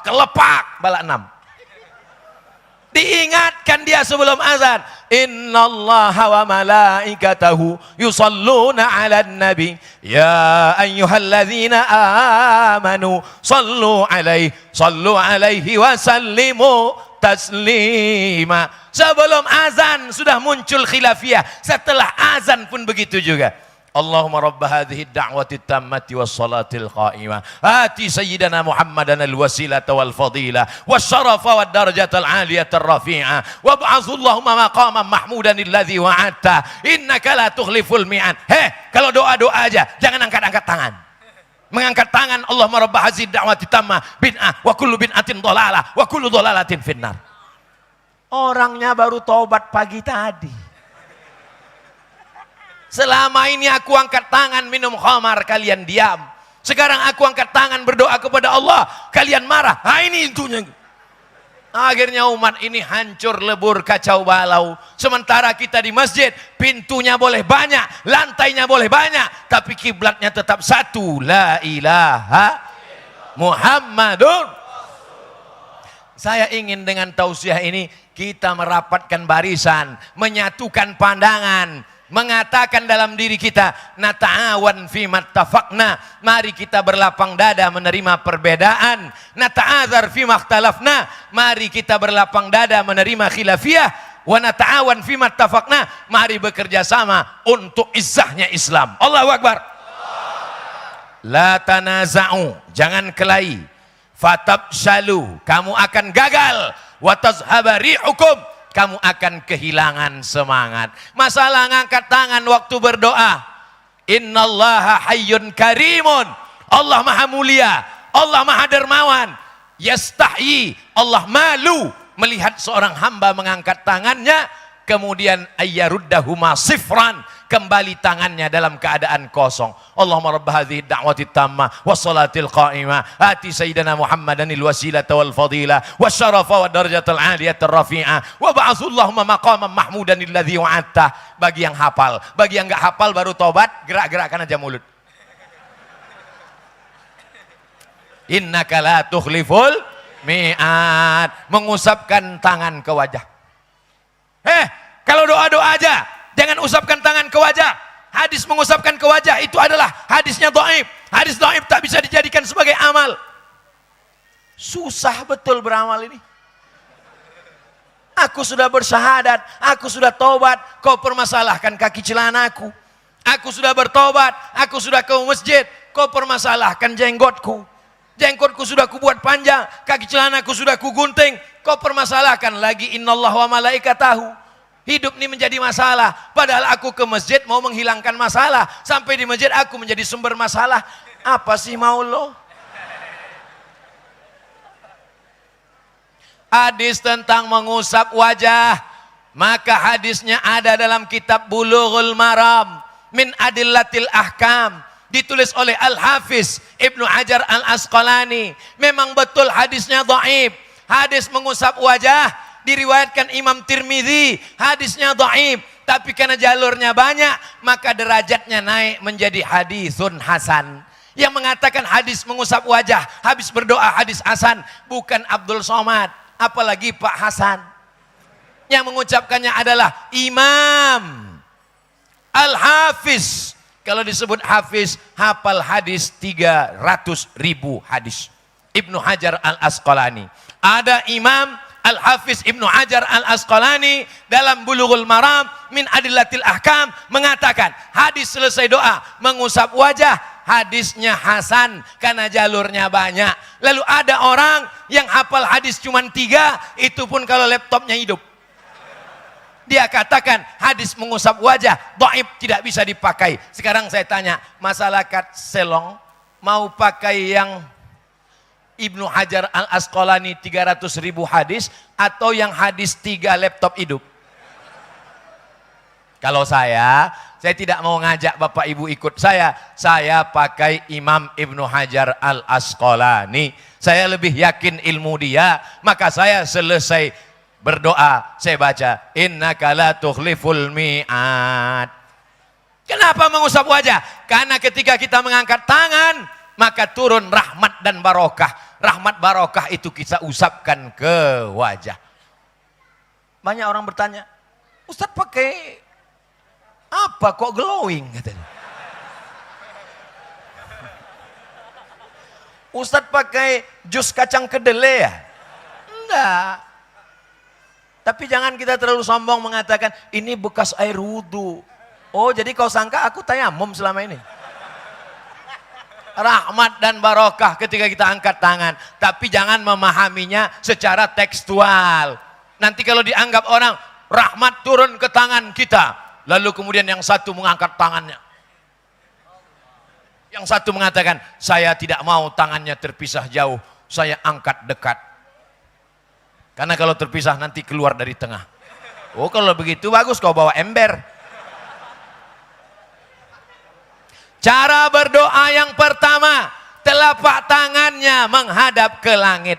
Kelepak bala 6. Diingatkan dia sebelum azan. Innallaha wa malaikatahu yusalluna 'alan nabi. Ya ayyuhalladzina amanu sallu alaihi wa sallimu taslima. Sebelum azan sudah muncul khilafiyah. Setelah azan pun begitu juga. Allahumma rabba hadhihi ad-da'wati at-tammati was-salatil qa'imah ati sayyidana Muhammadan al-wasilata wal fadila wasyarafa wad darajatal 'aliyata ar-rafi'ah wab'athu Allahumma maqaman mahmudan alladhi wa'adta innaka la tukhliful mi'ad. Kalau doa-doa aja jangan angkat-angkat tangan. Mengangkat tangan Allahumma rabba hadhihi ad-da'wati tammah bid'ah wa kullu bid'atin dhalalah wa kullu dhalalatin finnar. Orangnya baru taubat pagi tadi. Selama ini aku angkat tangan minum khamar, kalian diam. Sekarang aku angkat tangan berdoa kepada Allah, kalian marah. Ini intinya. Akhirnya umat ini hancur lebur kacau balau. Sementara kita di masjid, pintunya boleh banyak, lantainya boleh banyak, tapi kiblatnya tetap satu. La ilaha Muhammadun. Saya ingin dengan tausiah ini kita merapatkan barisan, menyatukan pandangan, mengatakan dalam diri kita nata'awan fi mattafaqna, mari kita berlapang dada menerima perbedaan, nata'adzar fi makhtalafna, mari kita berlapang dada menerima khilafiyah, wa nata'awan fi mattafaqna, mari bekerja sama untuk izzahnya Islam. Allahu Akbar. La tanaza'u, jangan kelahi, fatabshalu, kamu akan gagal, wa tazhaba rihukum, kamu akan kehilangan semangat. Masalah ngangkat tangan waktu berdoa. Innallaha hayyun karimun. Allah maha mulia. Allah maha dermawan. Yastahyi. Allah malu melihat seorang hamba mengangkat tangannya. Kemudian ayyaruddahuma sifran. Kembali tangannya dalam keadaan kosong. Allahumma rabb hadhihi ad-da'wati tammah was-salatil qa'imah ati sayyidina Muhammadanil wasilata wal fadilah wasyarafa wad darajatal 'aliyatar rafi'ah wa ba'athu Allahumma maqaman mahmudanil ladzi wa'adta. Bagi yang hafal, bagi yang enggak hafal baru tobat, gerak-gerakkan aja mulut. Innaka la tukhliful mi'ad, mengusapkan tangan ke wajah. Kalau doa-doa aja jangan usapkan tangan ke wajah. Hadis mengusapkan ke wajah itu adalah hadisnya dhaif. Hadis dhaif tak bisa dijadikan sebagai amal. Susah betul beramal ini. Aku sudah bersyahadat, aku sudah tobat, kau permasalahkan kaki celanaku. Aku sudah bertobat, aku sudah ke masjid, kau permasalahkan jenggotku. Jenggotku sudah kubuat panjang, kaki celanaku sudah kugunting, kau permasalahkan lagi innallaha wa malaikatahu. Hidup ini menjadi masalah. Padahal aku ke masjid mau menghilangkan masalah. Sampai di masjid aku menjadi sumber masalah. Apa sih mau lo? Hadis tentang mengusap wajah. Maka hadisnya ada dalam kitab Bulughul Maram. Min Adillatil Ahkam. Ditulis oleh Al-Hafiz Ibnu Hajar Al-Asqalani. Memang betul hadisnya dhaif. Hadis mengusap wajah diriwayatkan Imam Tirmidzi, hadisnya dhaif, tapi karena jalurnya banyak maka derajatnya naik menjadi hadisun hasan. Yang mengatakan hadis mengusap wajah habis berdoa hadis hasan bukan Abdul Somad, apalagi Pak Hasan. Yang mengucapkannya adalah Imam Al-Hafiz. Kalau disebut Hafiz, hafal hadis 300.000 hadis. Ibnu Hajar Al-Asqalani. Ada Imam Al-Hafiz Ibnu Hajar Al-Asqalani dalam Bulughul Maram min Adillatil Ahkam mengatakan hadis selesai doa mengusap wajah hadisnya hasan karena jalurnya banyak. Lalu ada orang yang hafal hadis cuma 3, itu pun kalau laptopnya hidup. Dia katakan hadis mengusap wajah dhaif, tidak bisa dipakai. Sekarang saya tanya, masyarakat Selong mau pakai yang Ibnu Hajar Al-Asqalani 300.000 hadis atau yang hadis 3 laptop hidup? Kalau saya tidak mau ngajak Bapak Ibu ikut saya pakai Imam Ibnu Hajar Al-Asqalani. Saya lebih yakin ilmu dia, maka saya selesai berdoa, saya baca innaka la tukhliful mi'ad. Kenapa mengusap wajah? Karena ketika kita mengangkat tangan maka turun rahmat dan barokah. Rahmat barokah itu kita usapkan ke wajah. Banyak orang bertanya, Ustadz pakai apa kok glowing katanya. Ustadz pakai jus kacang kedelai ya? Enggak. Tapi jangan kita terlalu sombong mengatakan ini bekas air wudhu. Oh jadi kau sangka aku tayamum selama ini? Rahmat dan barokah ketika kita angkat tangan. Tapi jangan memahaminya secara tekstual. Nanti kalau dianggap orang, rahmat turun ke tangan kita. Lalu kemudian yang satu mengangkat tangannya. Yang satu mengatakan, saya tidak mau tangannya terpisah jauh. Saya angkat dekat. Karena kalau terpisah nanti keluar dari tengah. Oh kalau begitu bagus kau bawa ember. Cara berdoa yang pertama, telapak tangannya menghadap ke langit.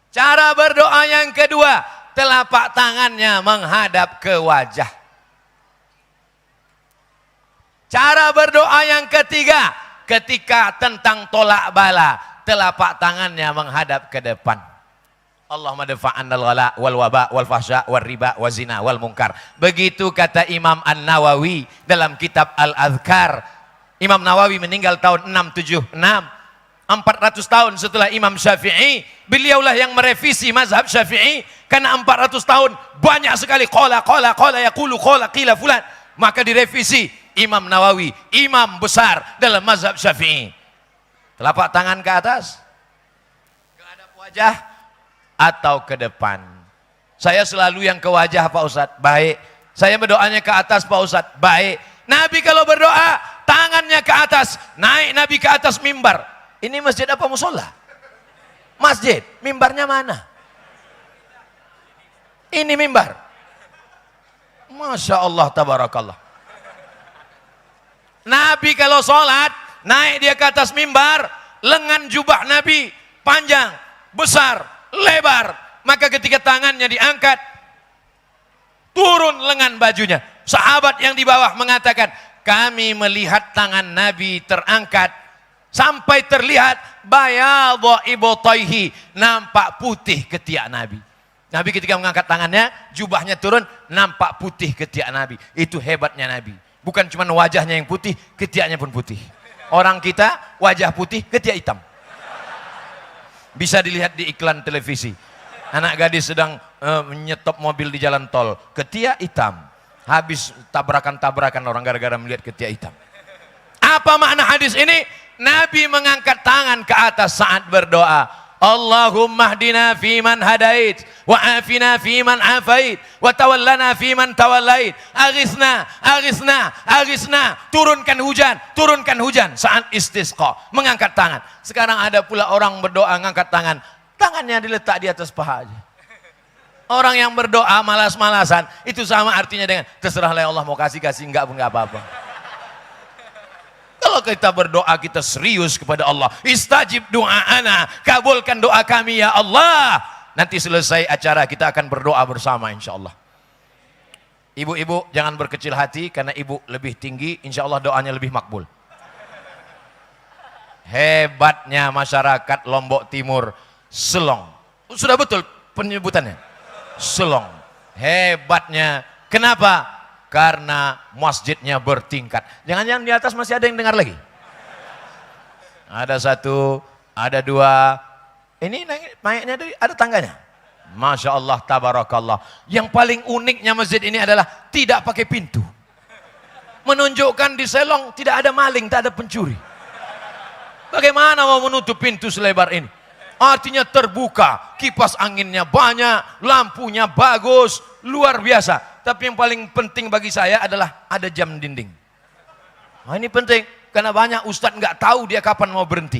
Cara berdoa yang kedua, telapak tangannya menghadap ke wajah. Cara berdoa yang ketiga, ketika tentang tolak bala, telapak tangannya menghadap ke depan. Allahumma dafa'annal ghala wal waba wal fahsya wal riba wal zina wal munkar. Begitu kata Imam An-Nawawi dalam kitab Al-Adhkar. Imam Nawawi meninggal tahun 676. 400 tahun setelah Imam Syafi'i, beliaulah yang merevisi mazhab Syafi'i karena 400 tahun banyak sekali qala yaqulu qala qila fulan, maka direvisi Imam Nawawi, imam besar dalam mazhab Syafi'i. Telapak tangan ke atas, ke hadap wajah atau ke depan. Saya selalu yang ke wajah Pak Ustadz, baik. Saya berdoanya ke atas Pak Ustadz, baik. Nabi kalau berdoa tangannya ke atas, naik Nabi ke atas mimbar. Ini masjid apa musola? Masjid, mimbarnya mana? Ini mimbar. Masya Allah, tabarakallah. Nabi kalau sholat, naik dia ke atas mimbar, lengan jubah Nabi panjang, besar, lebar. Maka ketika tangannya diangkat, turun lengan bajunya. Sahabat yang di bawah mengatakan, kami melihat tangan Nabi terangkat, sampai terlihat bayadhu ibtaihi, nampak putih ketiak Nabi. Nabi ketika mengangkat tangannya, jubahnya turun, nampak putih ketiak Nabi. Itu hebatnya Nabi. Bukan cuma wajahnya yang putih, ketiaknya pun putih. Orang kita wajah putih, ketiak hitam. Bisa dilihat di iklan televisi. Anak gadis sedang menyetop mobil di jalan tol, ketiak hitam. Habis tabrakan-tabrakan orang gara-gara melihat ketiak hitam. Apa makna hadis ini? Nabi mengangkat tangan ke atas saat berdoa. Allahumma hdina fiman hadait, wa afina fiman afait, wa tawallana fiman tawallait. Aghithna, aghithna, aghithna. Turunkan hujan saat istisqa. Mengangkat tangan. Sekarang ada pula orang berdoa mengangkat tangan. Tangannya diletak di atas paha aja. Orang yang berdoa malas-malasan, itu sama artinya dengan terserahlah Allah mau kasih enggak pun enggak apa-apa. Kalau kita berdoa kita serius kepada Allah, istajib doa'ana, kabulkan doa kami ya Allah. Nanti selesai acara kita akan berdoa bersama insya-Allah. Ibu-ibu jangan berkecil hati karena ibu lebih tinggi, insya Allah doanya lebih makbul. Hebatnya masyarakat Lombok Timur, Selong. Sudah betul penyebutannya? Selong. Hebatnya. Kenapa? Karena masjidnya bertingkat. Jangan-jangan di atas masih ada yang dengar lagi? Ada satu, ada dua. Ini naiknya ada tangganya. Masya Allah, tabarakallah. Yang paling uniknya masjid ini adalah tidak pakai pintu. Menunjukkan di Selong tidak ada maling, tak ada pencuri. Bagaimana mau menutup pintu selebar ini? Artinya terbuka, kipas anginnya banyak, lampunya bagus, luar biasa. Tapi yang paling penting bagi saya adalah ada jam dinding. Nah, ini penting, karena banyak ustadz nggak tahu dia kapan mau berhenti.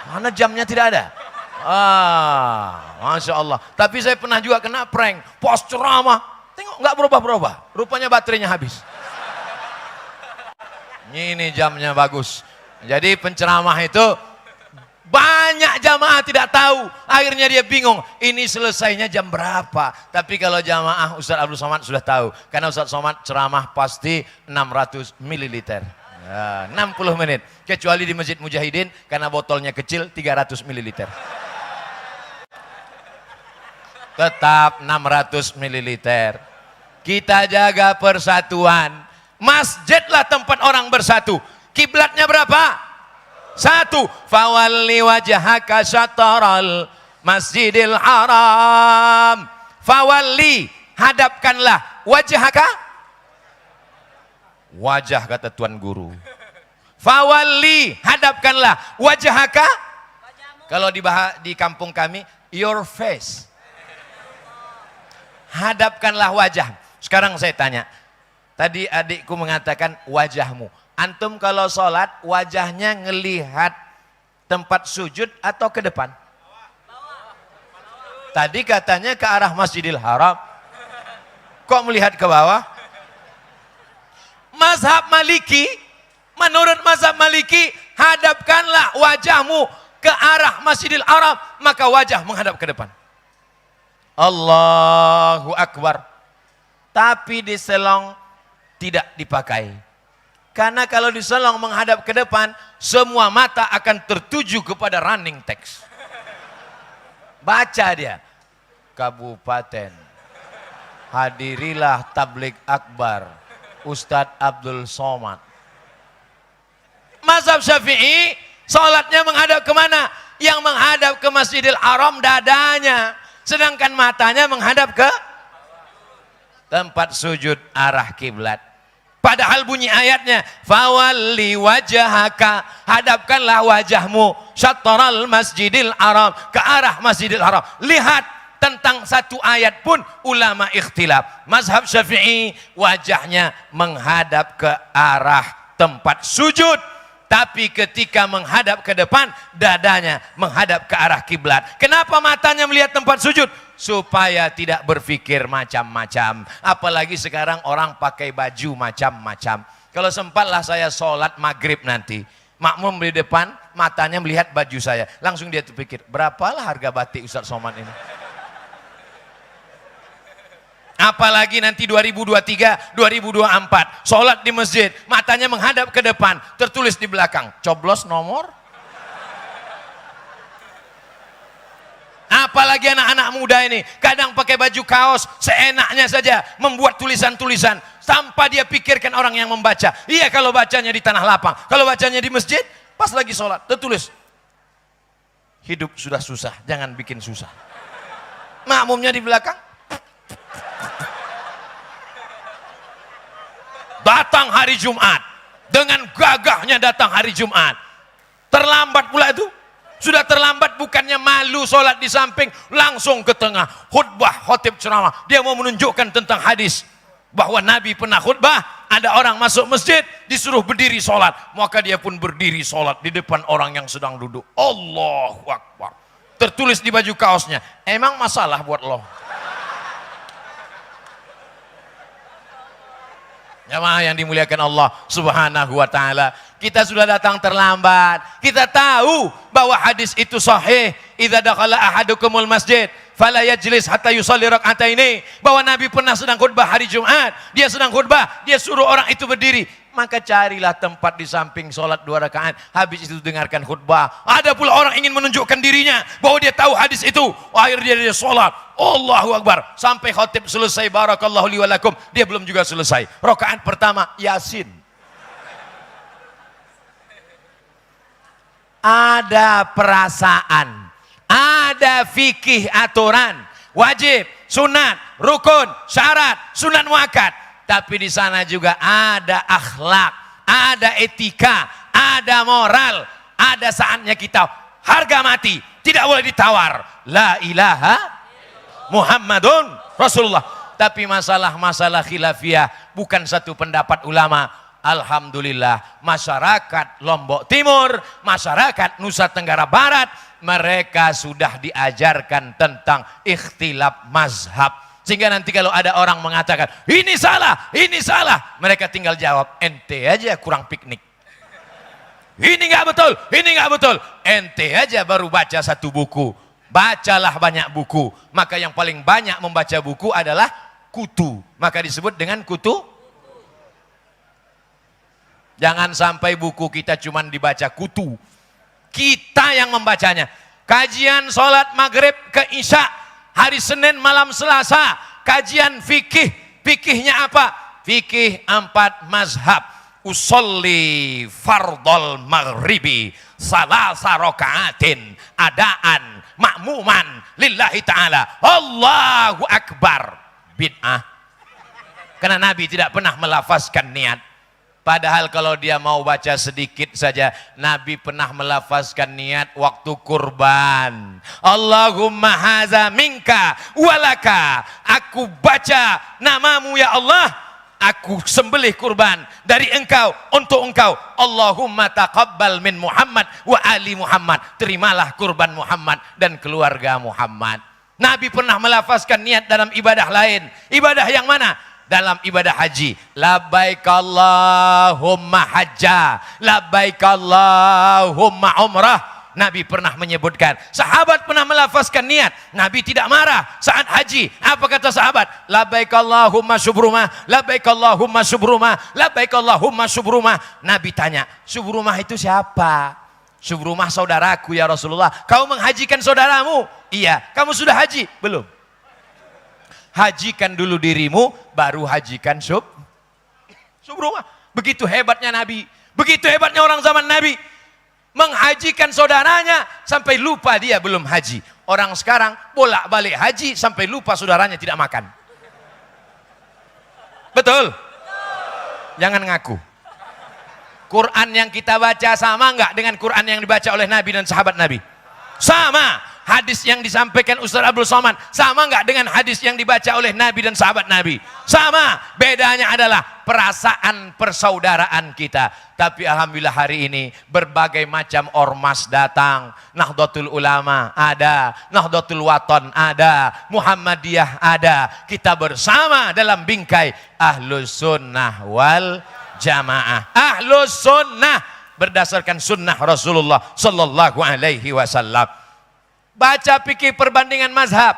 Karena jamnya tidak ada. Masya Allah. Tapi saya pernah juga kena prank, pos ceramah, tengok nggak berubah-berubah. Rupanya baterainya habis. Ini jamnya bagus. Jadi penceramah itu banyak jamaah tidak tahu, akhirnya dia bingung, ini selesainya jam berapa. Tapi kalau jamaah Ustaz Abdul Somad sudah tahu, karena Ustaz Somad ceramah pasti 600 ml, ya, 60 menit. Kecuali di Masjid Mujahidin, karena botolnya kecil 300 ml. Tetap 600 ml. Kita jaga persatuan. Masjidlah tempat orang bersatu. Kiblatnya berapa? Satu. Fawalli wajhaka syatral masjidil haram. Fawalli, hadapkanlah. Wajhaka? Wajah kata Tuan Guru. Fawalli, hadapkanlah. Wajhaka? Kalau di kampung kami, your face. Hadapkanlah wajah. Sekarang saya tanya. Tadi adikku mengatakan wajahmu. Antum kalau sholat wajahnya ngelihat tempat sujud atau ke depan? Tadi katanya ke arah Masjidil Haram. Kok melihat ke bawah? Mazhab Maliki, menurut mazhab Maliki, hadapkanlah wajahmu ke arah Masjidil Haram, maka wajah menghadap ke depan. Allahu Akbar. Tapi di selong tidak dipakai. Karena kalau di selong menghadap ke depan, semua mata akan tertuju kepada running text. Baca dia. Kabupaten, hadirilah tablik akbar Ustadz Abdul Somad. Mazhab Syafi'i, sholatnya menghadap kemana? Yang menghadap ke Masjidil Haram dadanya. Sedangkan matanya menghadap ke tempat sujud arah kiblat. Padahal bunyi ayatnya, fawalli wajhaka, hadapkanlah wajahmu syatral masjidil haram, ke arah Masjidil Haram. Lihat, tentang satu ayat pun ulama ikhtilaf. Mazhab Syafi'i wajahnya menghadap ke arah tempat sujud, tapi ketika menghadap ke depan dadanya menghadap ke arah kiblat. Kenapa matanya melihat tempat sujud? Supaya tidak berpikir macam-macam. Apalagi sekarang orang pakai baju macam-macam. Kalau sempatlah saya sholat maghrib nanti, makmum di depan matanya melihat baju saya, langsung dia terpikir, berapalah harga batik Ustadz Somad ini? Apalagi nanti 2023, 2024, sholat di masjid, matanya menghadap ke depan, tertulis di belakang, coblos nomor. Apalagi anak-anak muda ini, kadang pakai baju kaos, seenaknya saja, membuat tulisan-tulisan, tanpa dia pikirkan orang yang membaca. Iya kalau bacanya di tanah lapang, kalau bacanya di masjid, pas lagi sholat, tertulis, hidup sudah susah, jangan bikin susah. Makmumnya di belakang, datang hari Jumat, dengan gagahnya datang hari Jumat, terlambat pula itu. Sudah terlambat, bukannya malu sholat di samping, langsung ke tengah, khutbah, khotib ceramah. Dia mau menunjukkan tentang hadis bahwa Nabi pernah khutbah, ada orang masuk masjid disuruh berdiri sholat, maka dia pun berdiri sholat di depan orang yang sedang duduk. Allahu Akbar. Tertulis di baju kaosnya, emang masalah buat lo? Jamaah yang dimuliakan Allah Subhanahu wa taala, kita sudah datang terlambat. Kita tahu bahwa hadis itu sahih, idza dakhala ahadukumul masjid fala yajlis hatta yusalli rak'ataini, bahwa Nabi pernah sedang khutbah hari Jumat, dia sedang khutbah, dia suruh orang itu berdiri, maka carilah tempat di samping sholat 2 rakaat, habis itu dengarkan khutbah. Ada pula orang ingin menunjukkan dirinya bahwa dia tahu hadis itu, akhirnya dia sholat, Allahu Akbar, sampai khotib selesai, barakallahu li wa lakum, dia belum juga selesai. Rakaat pertama Yasin. Ada perasaan, ada fikih aturan, wajib, sunat, rukun, syarat, sunat muakkad. Tapi di sana juga ada akhlak, ada etika, ada moral, ada saatnya kita harga mati, tidak boleh ditawar. La ilaha Muhammadun Rasulullah. Tapi masalah-masalah khilafiyah bukan satu pendapat ulama. Alhamdulillah, masyarakat Lombok Timur, masyarakat Nusa Tenggara Barat, mereka sudah diajarkan tentang ikhtilaf mazhab. Sehingga nanti kalau ada orang mengatakan, ini salah, mereka tinggal jawab, ente aja kurang piknik. Ini nggak betul, ini nggak betul. Ente aja baru baca 1 buku. Bacalah banyak buku. Maka yang paling banyak membaca buku adalah kutu. Maka disebut dengan kutu. Jangan sampai buku kita cuma dibaca kutu. Kita yang membacanya. Kajian sholat maghrib ke isya Hari Senin malam Selasa kajian fikih. Fikihnya apa? Fikih 4 mazhab. Usolli fardol maghribi salasa rakaatin adaan ma'muman lillahi ta'ala. Allahu akbar. Bid'ah. Karena Nabi tidak pernah melafazkan niat. Padahal kalau dia mau baca sedikit saja, Nabi pernah melafazkan niat waktu kurban. Allahumma haza minka walaka. Aku baca namamu ya Allah, aku sembelih kurban dari engkau untuk engkau. Allahumma taqabbal min Muhammad wa ali Muhammad. Terimalah kurban Muhammad dan keluarga Muhammad. Nabi pernah melafazkan niat dalam ibadah lain. Ibadah yang mana? Dalam ibadah haji. Labbaik Allahumma hajja, labbaik Allahumma umrah. Nabi pernah menyebutkan. Sahabat pernah melafazkan niat. Nabi tidak marah saat haji. Apa kata sahabat? Labbaik Allahumma subrumah, labbaik Allahumma subrumah, labbaik Allahumma subrumah. Nabi tanya, subrumah itu siapa? Subrumah saudaraku ya Rasulullah. Kau menghajikan saudaramu? Iya. Kamu sudah haji? Belum. Hajikan dulu dirimu, baru hajikan subrumah. Begitu hebatnya Nabi. Begitu hebatnya orang zaman Nabi. Menghajikan saudaranya sampai lupa dia belum haji. Orang sekarang bolak-balik haji sampai lupa saudaranya tidak makan. Betul? Jangan ngaku. Quran yang kita baca sama enggak dengan Quran yang dibaca oleh Nabi dan sahabat Nabi? Sama. Hadis yang disampaikan Ustaz Abdul Somad sama enggak dengan hadis yang dibaca oleh Nabi dan sahabat Nabi? Sama. Bedanya adalah perasaan persaudaraan kita. Tapi alhamdulillah hari ini berbagai macam ormas datang. Nahdlatul Ulama ada, Nahdlatul Wathon ada, Muhammadiyah ada. Kita bersama dalam bingkai Ahlus Sunnah wal Jamaah. Ahlus Sunnah berdasarkan sunnah Rasulullah sallallahu alaihi wasallam. Baca fikih perbandingan mazhab.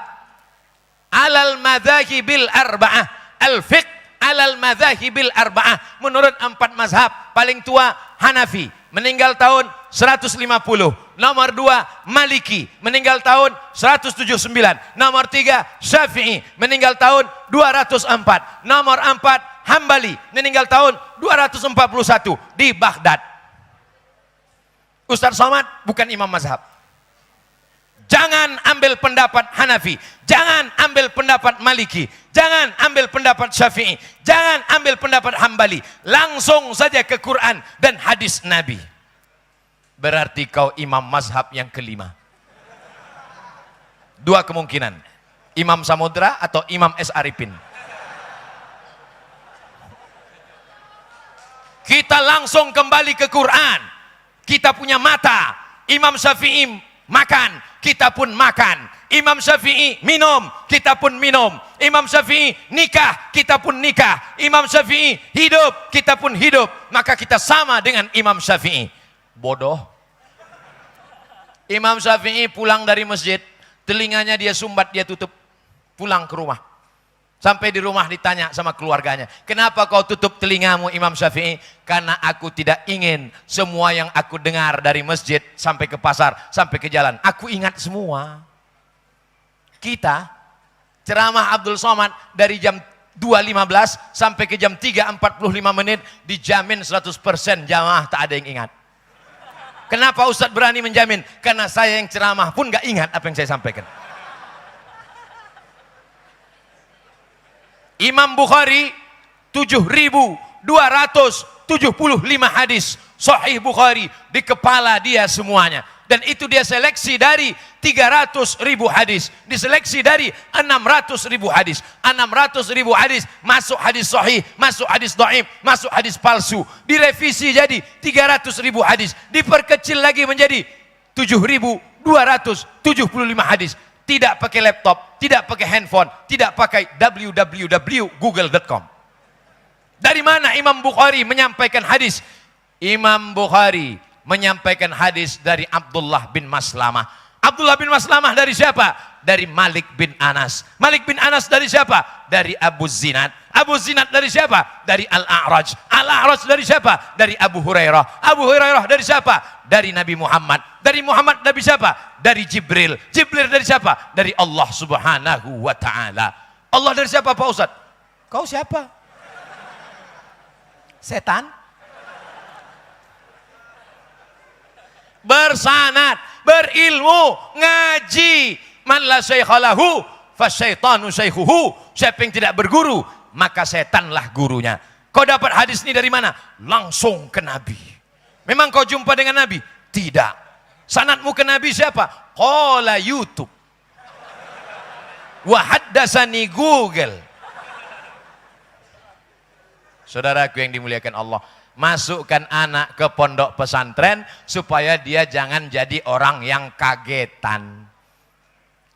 Alal madzahibil arba'ah. Al-fiqh alal madzahibil arba'ah. Menurut 4 mazhab. Paling tua Hanafi. Meninggal tahun 150. Nomor 2 Maliki. Meninggal tahun 179. Nomor 3 Syafi'i. Meninggal tahun 204. Nomor 4 Hambali. Meninggal tahun 241. Di Baghdad. Ustaz Somad bukan imam mazhab. Jangan ambil pendapat Hanafi, jangan ambil pendapat Maliki, jangan ambil pendapat Syafi'i, jangan ambil pendapat Hambali. Langsung saja ke Quran dan hadis Nabi. Berarti kau imam mazhab yang kelima. 2 kemungkinan. Imam Samudra atau Imam S. Arifin. Kita langsung kembali ke Quran. Kita punya mata. Imam Syafi'i makan, kita pun makan. Imam Syafi'i minum, kita pun minum. Imam Syafi'i nikah, kita pun nikah. Imam Syafi'i hidup, kita pun hidup. Maka kita sama dengan Imam Syafi'i. Bodoh. Imam Syafi'i pulang dari masjid, telinganya dia sumbat, dia tutup. Pulang ke rumah. Sampai di rumah ditanya sama keluarganya, kenapa kau tutup telingamu Imam Syafi'i? Karena aku tidak ingin semua yang aku dengar dari masjid sampai ke pasar, sampai ke jalan. Aku ingat semua. Kita, ceramah Abdul Somad dari jam 2.15 sampai ke jam 3.45 menit, dijamin 100% jamaah tak ada yang ingat. Kenapa Ustadz berani menjamin? Karena saya yang ceramah pun gak ingat apa yang saya sampaikan. Imam Bukhari 7.275 hadis Sahih Bukhari di kepala dia semuanya, dan itu dia seleksi dari 300.000 hadis, diseleksi dari 600.000 hadis. 600.000 hadis masuk hadis sahih, masuk hadis dhaif, masuk hadis palsu, direvisi jadi 300.000 hadis, diperkecil lagi menjadi 7.275 hadis. Tidak pakai laptop, tidak pakai handphone, tidak pakai www.google.com. Dari mana Imam Bukhari menyampaikan hadis? Imam Bukhari menyampaikan hadis dari Abdullah bin Maslamah. Abdullah bin Maslamah dari siapa? Dari Malik bin Anas. Malik bin Anas dari siapa? Dari Abu Zinad. Abu Zinad dari siapa? Dari Al-A'raj. Al-A'raj dari siapa? Dari Abu Hurairah. Abu Hurairah dari siapa? Dari Nabi Muhammad. Dari Muhammad dari siapa? Dari Jibril. Jibril dari siapa? Dari Allah Subhanahu wa ta'ala. Allah dari siapa Pak Ustaz? Kau siapa? Setan? Bersanad, berilmu, ngaji. Man la syaikhalahu fasyaitanu syaikhuhu. Siapa yang tidak berguru, maka setanlah gurunya. Kau dapat hadis ini dari mana? Langsung ke Nabi. Memang kau jumpa dengan Nabi? Tidak. Sanadmu ke Nabi siapa? Qala YouTube. Wa haddasani Google. Saudaraku yang dimuliakan Allah, masukkan anak ke pondok pesantren supaya dia jangan jadi orang yang kagetan.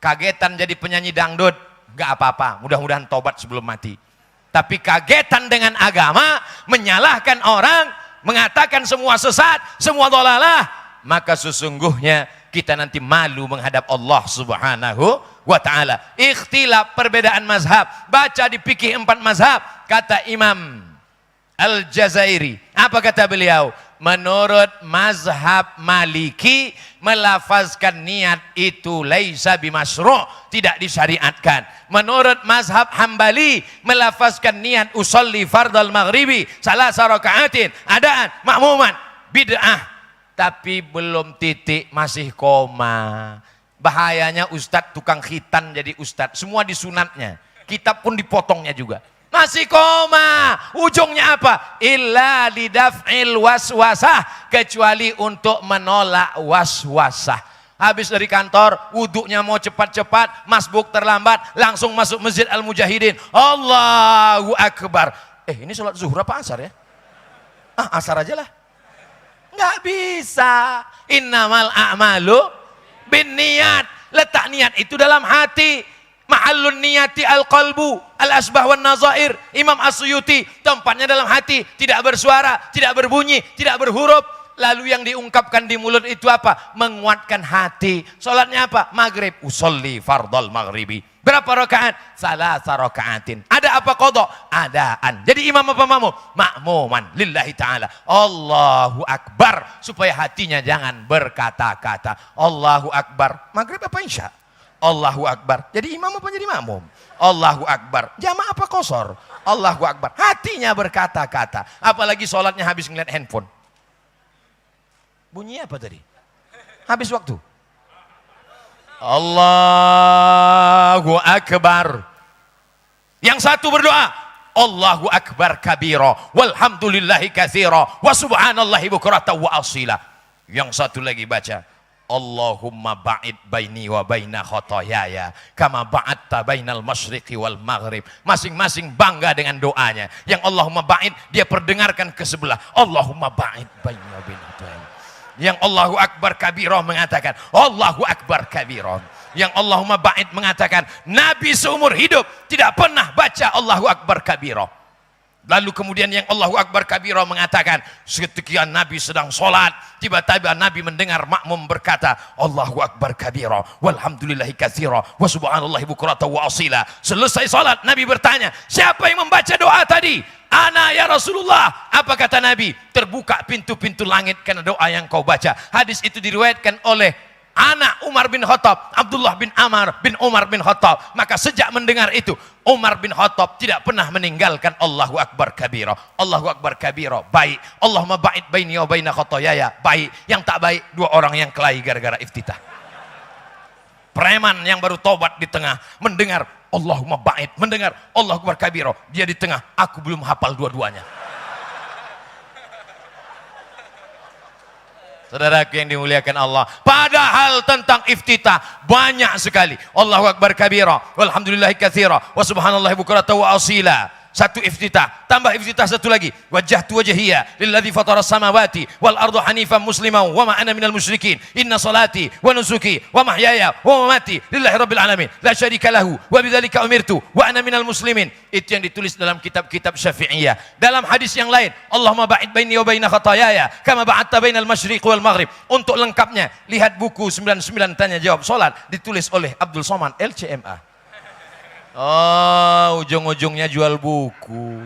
Kagetan jadi penyanyi dangdut, gak apa-apa, mudah-mudahan tobat sebelum mati. Tapi kagetan dengan agama, menyalahkan orang, mengatakan semua sesat, semua dhalalah, maka sesungguhnya kita nanti malu menghadap Allah Subhanahu wa ta'ala. Ikhtilaf, perbedaan mazhab, baca di fikih 4 mazhab. Kata Imam Al-Jazairi, apa kata beliau? Menurut mazhab Maliki, melafazkan niat itu laisa bimasru', tidak disyariatkan. Menurut mazhab Hambali, melafazkan niat usolli fardal maghribi salasa raka'atin adaan ma'muman bid'ah. Tapi belum titik, masih koma. Bahayanya ustadz tukang khitan jadi ustadz, semua disunatnya, kitab pun dipotongnya juga. Masih koma, ujungnya apa? Illa lidaf'il waswasah, kecuali untuk menolak waswasah. Habis dari kantor, wuduknya mau cepat-cepat, masbuk terlambat, langsung masuk Masjid Al-Mujahidin. Allahu Akbar. Ini sholat zuhur apa asar ya? Asar aja lah. Nggak bisa. Innamal a'malu bin niat. Letak niat itu dalam hati. Mahallun niyati al-qalbu al-asbah wan nazair. Imam As-Suyuti, tempatnya dalam hati, tidak bersuara, tidak berbunyi, tidak berhuruf. Lalu yang diungkapkan di mulut itu apa? Menguatkan hati. Salatnya apa? Maghrib, usolli fardal maghribi. Berapa rakaat? Salasa rakaatin. Ada apa qadha? Adaan. Jadi imam apa makmum? Makmuman lillahi ta'ala. Allahu Akbar, supaya hatinya jangan berkata-kata. Allahu Akbar. Maghrib apa isya? Allahu Akbar. Jadi imam apa jadi makmum? Allahu Akbar. Jamaah apa qasar? Allahu Akbar. Hatinya berkata-kata. Apalagi sholatnya habis ngeliat handphone. Bunyi apa tadi? Habis waktu. Allahu Akbar. Yang satu berdoa, Allahu Akbar kabira, walhamdulillahi katsira, wa subhanallahi bukratan wa asila. Yang satu lagi baca, Allahumma ba'id baini wa baina khotoyaya kama ba'adta bainal masyriqi wal maghrib. Masing-masing bangga dengan doanya. Yang Allahumma ba'id, dia perdengarkan ke sebelah, Allahumma ba'id baini wa baina khotoyaya. Yang Allahu Akbar kabirah mengatakan Allahu Akbar kabirah. Yang Allahumma ba'id mengatakan Nabi seumur hidup tidak pernah baca Allahu Akbar kabirah. Lalu kemudian yang Allahu Akbar kabirah mengatakan ketika Nabi sedang sholat, tiba-tiba Nabi mendengar makmum berkata Allahu Akbar kabirah walhamdulillahi katsira wa subhanallahi bukratan wa asila. Selesai sholat Nabi bertanya, siapa yang membaca doa tadi? Ana ya Rasulullah. Apa kata Nabi? Terbuka pintu-pintu langit karena doa yang kau baca. Hadis itu diriwayatkan oleh anak Umar bin Khattab, Abdullah bin Amr bin Umar bin Khattab. Maka sejak mendengar itu, Umar bin Khattab tidak pernah meninggalkan Allahu Akbar kabira. Allahu Akbar kabira, baik. Allahumma ba'id baini wa baina khotoyaya, baik. Yang tak baik, dua orang yang kelahi gara-gara iftitah. Preman yang baru tobat di tengah mendengar Allahumma ba'id, mendengar Allahu Akbar kabira, dia di tengah, aku belum hafal dua-duanya. Saudaraku yang dimuliakan Allah, padahal tentang iftitah banyak sekali. Allahu Akbar kabira, walhamdulillahi katsira, wa subhanallahi bukratan wa asila. Satu iftitah, tambah iftitah satu lagi. Wajjahtu wajhiya lilladzi fatara samawati wal arda hanifan musliman wa ma ana minal musyrikin. Inna salati wa nusuki wa mahyaya wa mamati lillahi rabbil alamin. La syarika lahu wa bidzalika umirtu wa ana minal muslimin. Itu yang ditulis dalam kitab-kitab Syafi'iyah. Dalam hadis yang lain, Allahumma ba'id baini wa baina khotoyaya kama ba'adta bainal masyriqi wal maghrib. Untuk lengkapnya, lihat buku 99 tanya jawab salat ditulis oleh Abdul Somad LCMA. Oh, ujung-ujungnya jual buku.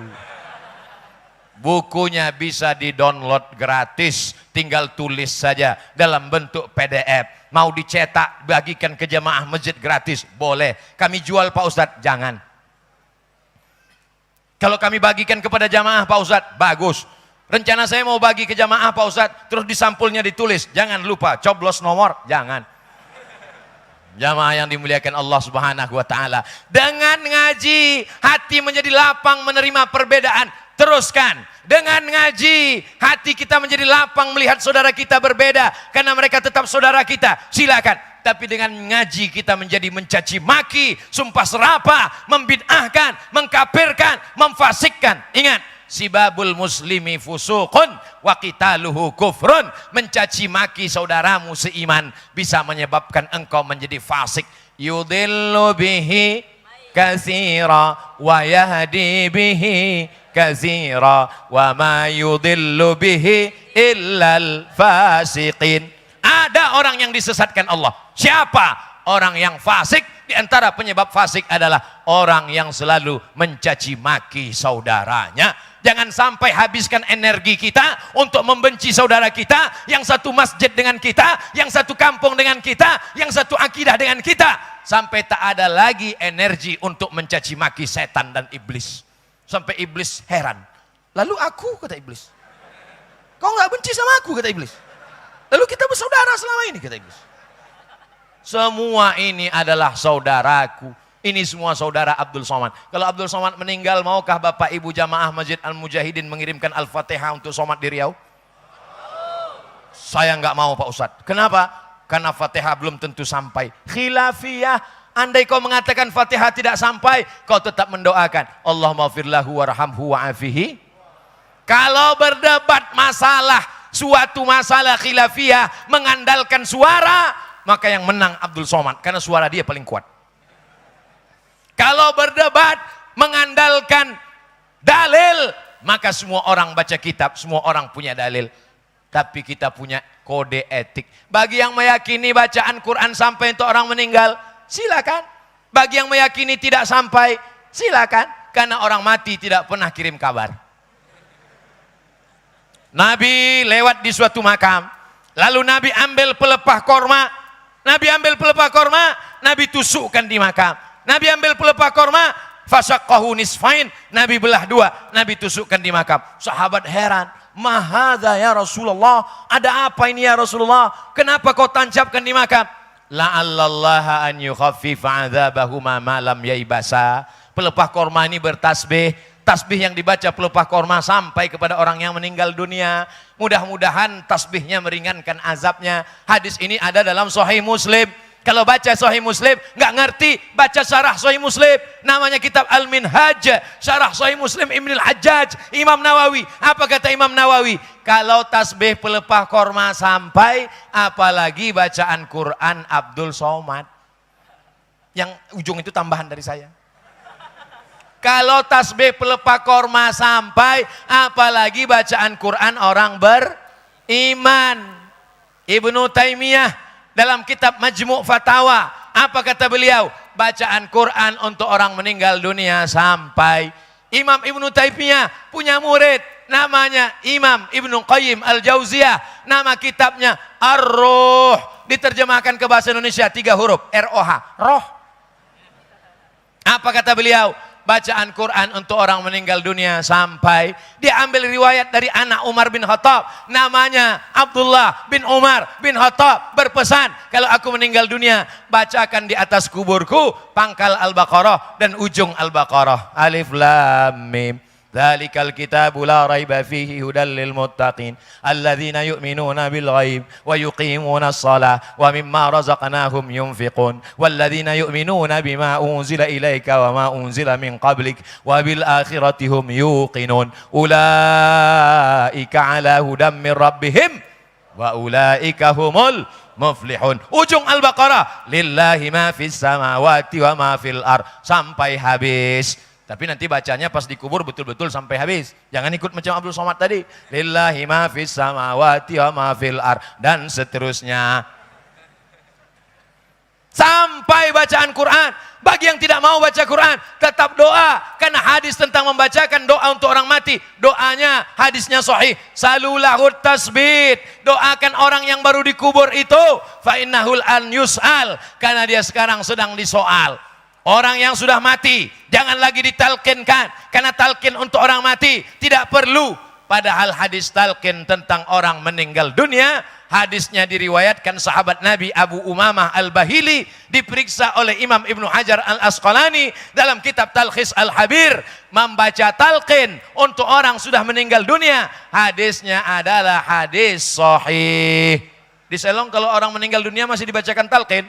Bukunya bisa di-download gratis, tinggal tulis saja dalam bentuk PDF. Mau dicetak, bagikan ke jamaah masjid gratis, boleh. Kami jual Pak Ustadz, jangan. Kalau kami bagikan kepada jamaah Pak Ustadz, bagus. Rencana saya mau bagi ke jamaah Pak Ustadz, terus di sampulnya ditulis, jangan lupa coblos nomor, jangan. Jamaah yang dimuliakan Allah Subhanahu wa taala. Dengan ngaji, hati menjadi lapang menerima perbedaan. Teruskan. Dengan ngaji, hati kita menjadi lapang melihat saudara kita berbeda karena mereka tetap saudara kita. Silakan. Tapi dengan ngaji kita menjadi mencaci maki, sumpah serapah, membid'ahkan, mengkafirkan, memfasikkan. Ingat, sibabul muslimi fusuqun wa qitaluhu kufrun. Mencaci maki saudaramu seiman bisa menyebabkan engkau menjadi fasik. Yudillu bihi katsira wa yahdi bihi katsira wa ma yudillu bihi illal fasiqin. Ada orang yang disesatkan Allah. Siapa? Orang yang fasik. Di antara penyebab fasik adalah orang yang selalu mencaci maki saudaranya. Jangan sampai habiskan energi kita untuk membenci saudara kita, yang satu masjid dengan kita, yang satu kampung dengan kita, yang satu akidah dengan kita. Sampai tak ada lagi energi untuk mencaci maki setan dan iblis. Sampai iblis heran. Lalu aku, kata iblis. Kau nggak benci sama aku, kata iblis. Lalu kita bersaudara selama ini, kata iblis. Semua ini adalah saudaraku. Ini semua saudara Abdul Somad. Kalau Abdul Somad meninggal, maukah Bapak Ibu jamaah Masjid Al-Mujahidin mengirimkan Al-Fatihah untuk Somad di Riau? Saya nggak mau Pak Ustadz. Kenapa? Karena Fatihah belum tentu sampai. Khilafiyah. Andai kau mengatakan Fatihah tidak sampai, kau tetap mendoakan Allahumma firlahu warhamhu wa'afihi. Kalau berdebat masalah, suatu masalah khilafiyah mengandalkan suara, maka yang menang Abdul Somad karena suara dia paling kuat. Kalau berdebat mengandalkan dalil, maka semua orang baca kitab, semua orang punya dalil. Tapi kita punya kode etik. Bagi yang meyakini bacaan Quran sampai untuk orang meninggal, silakan. Bagi yang meyakini tidak sampai, silakan. Karena orang mati tidak pernah kirim kabar. Nabi lewat di suatu makam, lalu Nabi ambil pelepah korma. Nabi ambil pelepah korma, Nabi tusukkan di makam. Nabi ambil pelepah korma, fasyaqahu nisfain, Nabi belah dua, Nabi tusukkan di makam. Sahabat heran, mahadza ya Rasulullah, ada apa ini ya Rasulullah? Kenapa kau tancapkan di makam? La'allallaha an yukhaffifa 'adzabahuma ma lam yaibasa. Pelepah korma ini bertasbih. Tasbih yang dibaca pelepah korma sampai kepada orang yang meninggal dunia. Mudah-mudahan tasbihnya meringankan azabnya. Hadis ini ada dalam Sahih Muslim. Kalau baca Sahih Muslim, nggak ngerti, baca syarah Sahih Muslim. Namanya kitab Al-Minhaj, syarah Sahih Muslim Ibn Al-Hajjaj, Imam Nawawi. Apa kata Imam Nawawi? Kalau tasbih pelepah korma sampai, apalagi bacaan Quran Abdul Somad. Yang ujung itu tambahan dari saya. Kalau tasbih pelepah korma sampai, apalagi bacaan Quran orang beriman. Ibnu Taimiyah dalam kitab Majmu' Fatawa, apa kata beliau? Bacaan Quran untuk orang meninggal dunia sampai. Imam Ibnu Taimiyah punya murid namanya Imam Ibnu Qayyim Al-Jauziyah. Nama kitabnya Ar-Ruh. Diterjemahkan ke bahasa Indonesia 3 huruf, R-O-H, roh. Apa kata beliau? Bacaan Quran untuk orang meninggal dunia sampai. Dia ambil riwayat dari anak Umar bin Khattab, namanya Abdullah bin Umar bin Khattab, berpesan, kalau aku meninggal dunia, bacakan di atas kuburku pangkal Al-Baqarah dan ujung Al-Baqarah. Alif Lam Mim. Dzalikal kitabu la raiba fihi hudal lil muttaqin alladzina yu'minuna bil ghaib wa yuqimuna shalah wa mimma razaqnahum yunfiqun walladzina yu'minuna bima unzila ilaika wa ma unzila min qablik wa bil akhirati hum yuqinun ulaika ala hudam min rabbihim wa ulaika humul muflihun. Ujung Al-Baqarah, lillahi ma fis samawati wa ma fil ard, sampai habis. Tapi nanti bacanya pas dikubur betul-betul sampai habis. Jangan ikut macam Abdul Somad tadi. Lillahi ma fis samawati wa ma fil ard, dan seterusnya. sampai bacaan Quran. Bagi yang tidak mau baca Quran, tetap doa. Karena hadis tentang membacakan doa untuk orang mati, doanya hadisnya sahih. Salulahut tasbit, doakan orang yang baru dikubur itu, fa innahul an yus'al, karena dia sekarang sedang disoal. Orang yang sudah mati jangan lagi ditalkinkan, karena talqin untuk orang mati tidak perlu. Padahal hadis talqin tentang orang meninggal dunia, hadisnya diriwayatkan sahabat Nabi Abu Umamah Al-Bahili, diperiksa oleh Imam Ibnu Hajar Al-Asqalani dalam kitab Talkhis Al-Habir, membaca talqin untuk orang sudah meninggal dunia, hadisnya adalah hadis sahih. Di Selong kalau orang meninggal dunia masih dibacakan talqin.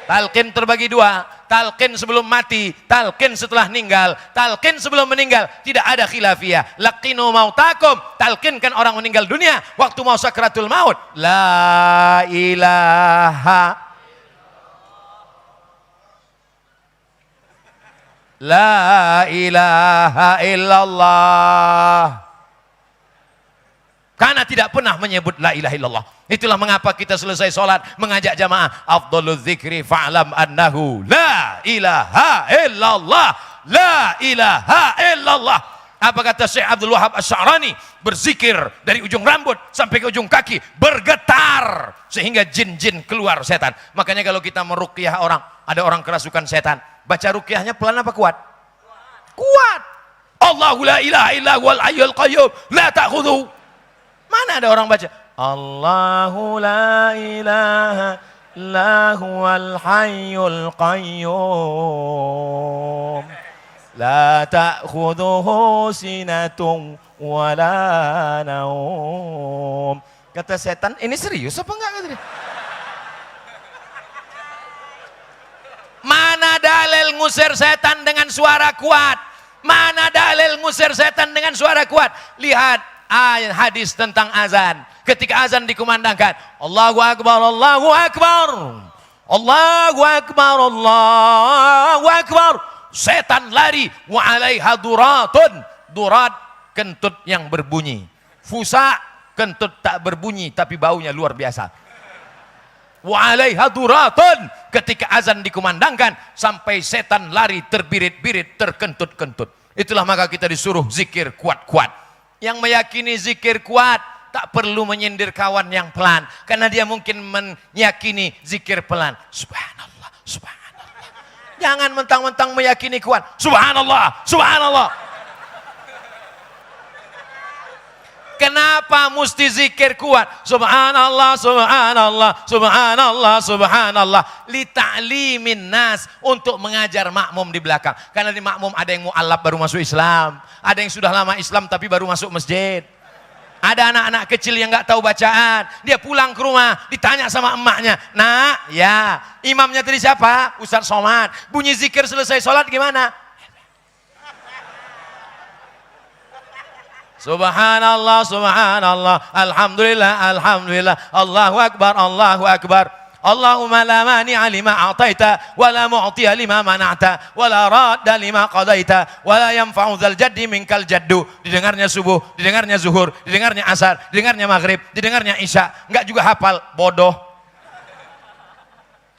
Talqin terbagi dua, talqin sebelum mati, talqin setelah meninggal. Talqin sebelum meninggal tidak ada khilafiyah. Laqinu mautakum, talqinkan orang meninggal dunia waktu mau sakratul maut. La ilaha La ilaha illallah. Karena tidak pernah menyebut la ilaha illallah. Itulah mengapa kita selesai sholat mengajak jamaah, afdhalul dzikri fa'lam annahu la ilaha illallah, la ilaha illallah. Apa kata Syekh Abdul Wahab Asy-Sya'rani? Berzikir dari ujung rambut sampai ke ujung kaki bergetar sehingga jin-jin keluar setan. Makanya kalau kita meruqyah orang, ada orang kerasukan setan, baca ruqyahnya pelan apa kuat? Kuat. Allahu la ilaha illa huwal hayyul qayyum la ta'khudhuhu. Mana ada orang baca Allahu la ilaha illa huwal hayyul qayyum la ta'khudhuhu sinatun wala naum. Kata setan, ini serius apa enggak? Kata dia. Mana dalil ngusir setan dengan suara kuat? Mana dalil ngusir setan dengan suara kuat? Lihat ayat hadis tentang azan. Ketika azan dikumandangkan, Allahu Akbar, Allahu Akbar, Allahu Akbar, Allahu Akbar. Setan lari, wa alaiha duratun. Durat, kentut yang berbunyi. Fusa, kentut tak berbunyi tapi baunya luar biasa. Wa alaiha duratun. Ketika azan dikumandangkan, sampai setan lari terbirit-birit, terkentut-kentut. Itulah maka kita disuruh zikir kuat-kuat. Yang meyakini zikir kuat tak perlu menyindir kawan yang pelan, karena dia mungkin meyakini zikir pelan. Subhanallah, subhanallah. Jangan mentang-mentang meyakini kuat. Subhanallah, subhanallah. Kenapa mesti zikir kuat? Subhanallah, subhanallah, subhanallah, subhanallah. Li ta'limin nas, untuk mengajar makmum di belakang. Karena di makmum ada yang mu'allaf baru masuk Islam, ada yang sudah lama Islam tapi baru masuk masjid. Ada anak-anak kecil yang nggak tahu bacaan, dia pulang ke rumah ditanya sama emaknya, "Nak, ya, imamnya tadi siapa? Ustaz Somad. Bunyi zikir selesai sholat gimana?" Subhanallah, subhanallah, alhamdulillah, alhamdulillah, Allahu akbar, Allahu akbar. Allahumma la mani'a lima a'taita wa la mu'tiya lima mana'ta wa la radda lima qadaita wa la yanfa'u dzal jaddi minkal jaddu. Didengarnya subuh, didengarnya zuhur, didengarnya asar, didengarnya maghrib, didengarnya isya. Enggak juga hafal, bodoh.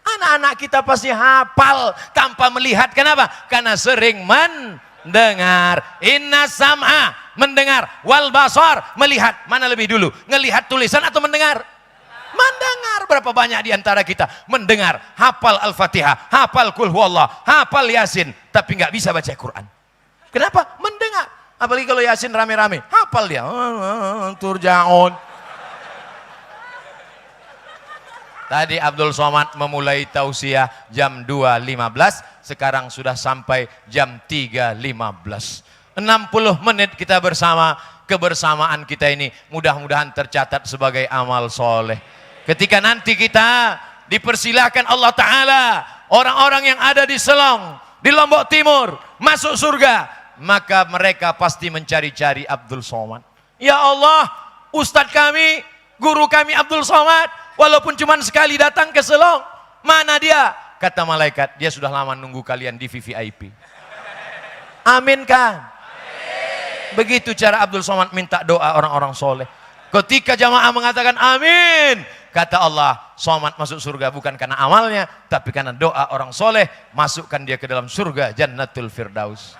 Anak-anak kita pasti hafal tanpa melihat. Kenapa? Karena sering mendengar. Inna sam'a, mendengar, wal basar, melihat. Mana lebih dulu? Ngelihat tulisan atau mendengar? Mendengar. Berapa banyak di antara kita mendengar, hafal Al-Fatihah, hafal Qul Huwallah, hafal Yasin, tapi nggak bisa baca Quran. Kenapa? Mendengar. Apalagi kalau Yasin rame-rame, hafal dia. Turja'un. Tadi Abdul Somad memulai tausiah jam 2.15, sekarang sudah sampai jam 3.15. 60 menit kita bersama. Kebersamaan kita ini mudah-mudahan tercatat sebagai amal soleh. Ketika nanti kita dipersilahkan Allah Ta'ala, orang-orang yang ada di Selong, di Lombok Timur, masuk surga, maka mereka pasti mencari-cari Abdul Somad. Ya Allah, Ustadz kami, guru kami Abdul Somad, walaupun cuma sekali datang ke Selong, mana dia? Kata malaikat, dia sudah lama nunggu kalian di VVIP. Amin kan? Begitu cara Abdul Somad minta doa orang-orang soleh. Ketika jamaah mengatakan amin, Kata Allah, somat masuk surga bukan karena amalnya, tapi karena doa orang soleh, masukkan dia ke dalam surga Jannatul Firdaus.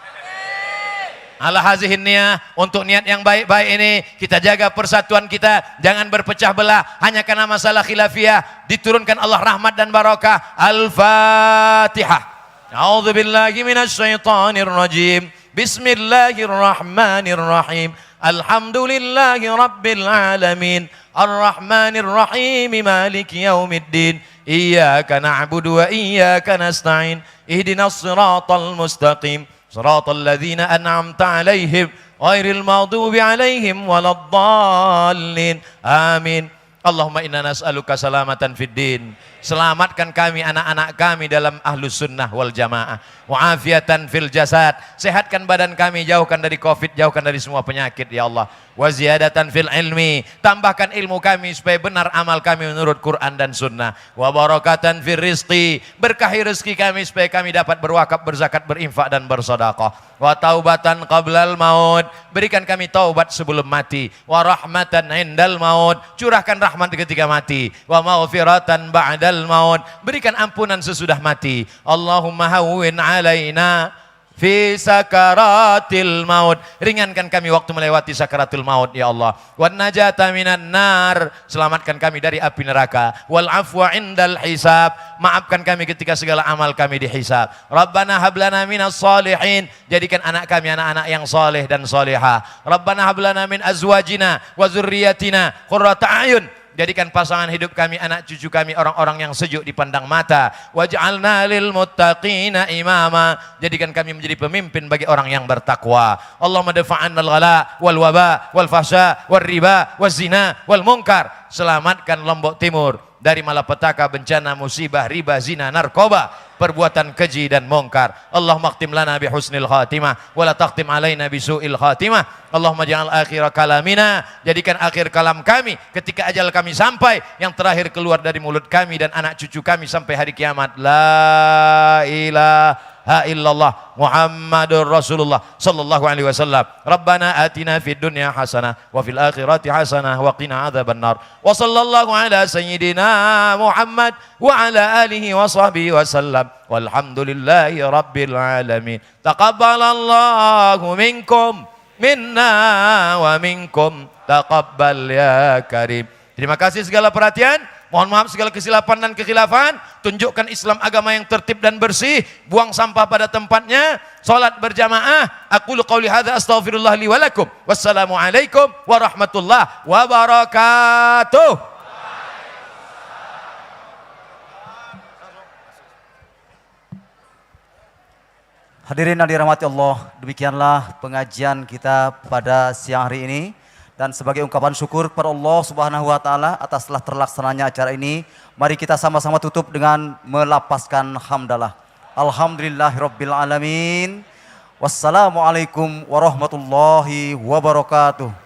Ala hazihin niyah, untuk niat yang baik-baik ini kita jaga persatuan kita, jangan berpecah belah hanya karena masalah khilafiyah. Diturunkan Allah rahmat dan barakah. Al-Fatihah. A'udzubillahi minasyaitonir rajim. Bismillahirrahmanirrahim. Alhamdulillahi rabbil alamin. Ar-Rahmanir Rahim. Maliki yaumiddin. Iyyaka na'budu wa iyyaka nasta'in. Ihdinas siratal mustaqim. صراط الذين أنعمت عليهم غير المغضوب عليهم ولا الضالين آمين. Allahumma inna nas'aluka salamatan fid din. Selamatkan kami, anak-anak kami dalam ahlus sunnah wal jamaah. Wa'afiatan fil jasad. Sehatkan badan kami, jauhkan dari covid, jauhkan dari semua penyakit ya Allah. Wa ziyadatan fil ilmi. Tambahkan ilmu kami supaya benar amal kami menurut Quran dan sunnah. Wa barakatan fil rizqi. Berkahi rezeki kami supaya kami dapat berwakaf, berzakat, berinfak dan bersedekah. Wa taubatan qablal maut. Berikan kami taubat sebelum mati. Wa rahmatan indal maut. Curahkan rahmat ketika mati. Wa maghfiratan ba'dal maut. Berikan ampunan sesudah mati. Allahumma hawwin alaina fi sakaratil maut. Ringankan kami waktu melewati sakaratul maut ya Allah. Wan najata minan nar. Selamatkan kami dari api neraka. Wal afwa indal hisab. Maafkan kami ketika segala amal kami dihisab. Rabbana hablana minas salihin. Jadikan anak kami anak-anak yang saleh dan salihah. Rabbana hablana min azwajina wa dzurriyyatina qurrata a'yun. Jadikan pasangan hidup kami, anak cucu kami orang-orang yang sejuk dipandang mata. Waj'alna lil muttaqina imama. Jadikan kami menjadi pemimpin bagi orang yang bertakwa. Allahumma dafa'anna al-ghala wal waba wal fahsya wal riba wal zina wal munkar. Selamatkan Lombok Timur dari malapetaka, bencana, musibah, riba, zina, narkoba, perbuatan keji dan mungkar. Allahumma khtim lana bi husnil khatimah wa la takhtim alaina bi su'il khatimah. Allahumma ja'al akhir kalamina, jadikan akhir kalam kami ketika ajal kami sampai, yang terakhir keluar dari mulut kami dan anak cucu kami sampai hari kiamat, la ilaha illallah Muhammadur Rasulullah sallallahu alaihi wasallam. Rabbana atina fid dunya hasanah wa fil akhirati hasanah wa qina adzabannar. Wa sallallahu ala sayyidina Muhammad wa ala alihi wa sahbihi wasallam. Walhamdulillahi rabbil alamin. Taqabbalallahu minkum minna wa minkum taqabbal ya karim. Terima kasih segala perhatian. Mohon maaf segala kesilapan dan kekhilafan. Tunjukkan Islam agama yang tertib dan bersih. Buang sampah pada tempatnya. Salat berjamaah. Aqulu qauli hadza astaghfirullah li wa lakum. Wassalamualaikum warahmatullahi wabarakatuh. Hadirin yang dirahmati Allah, demikianlah pengajian kita pada siang hari ini. Dan sebagai ungkapan syukur kepada Allah Subhanahu wa taala atas telah terlaksananya acara ini, mari kita sama-sama tutup dengan melapaskan hamdalah. Alhamdulillahirabbil alamin. Wassalamualaikum warahmatullahi wabarakatuh.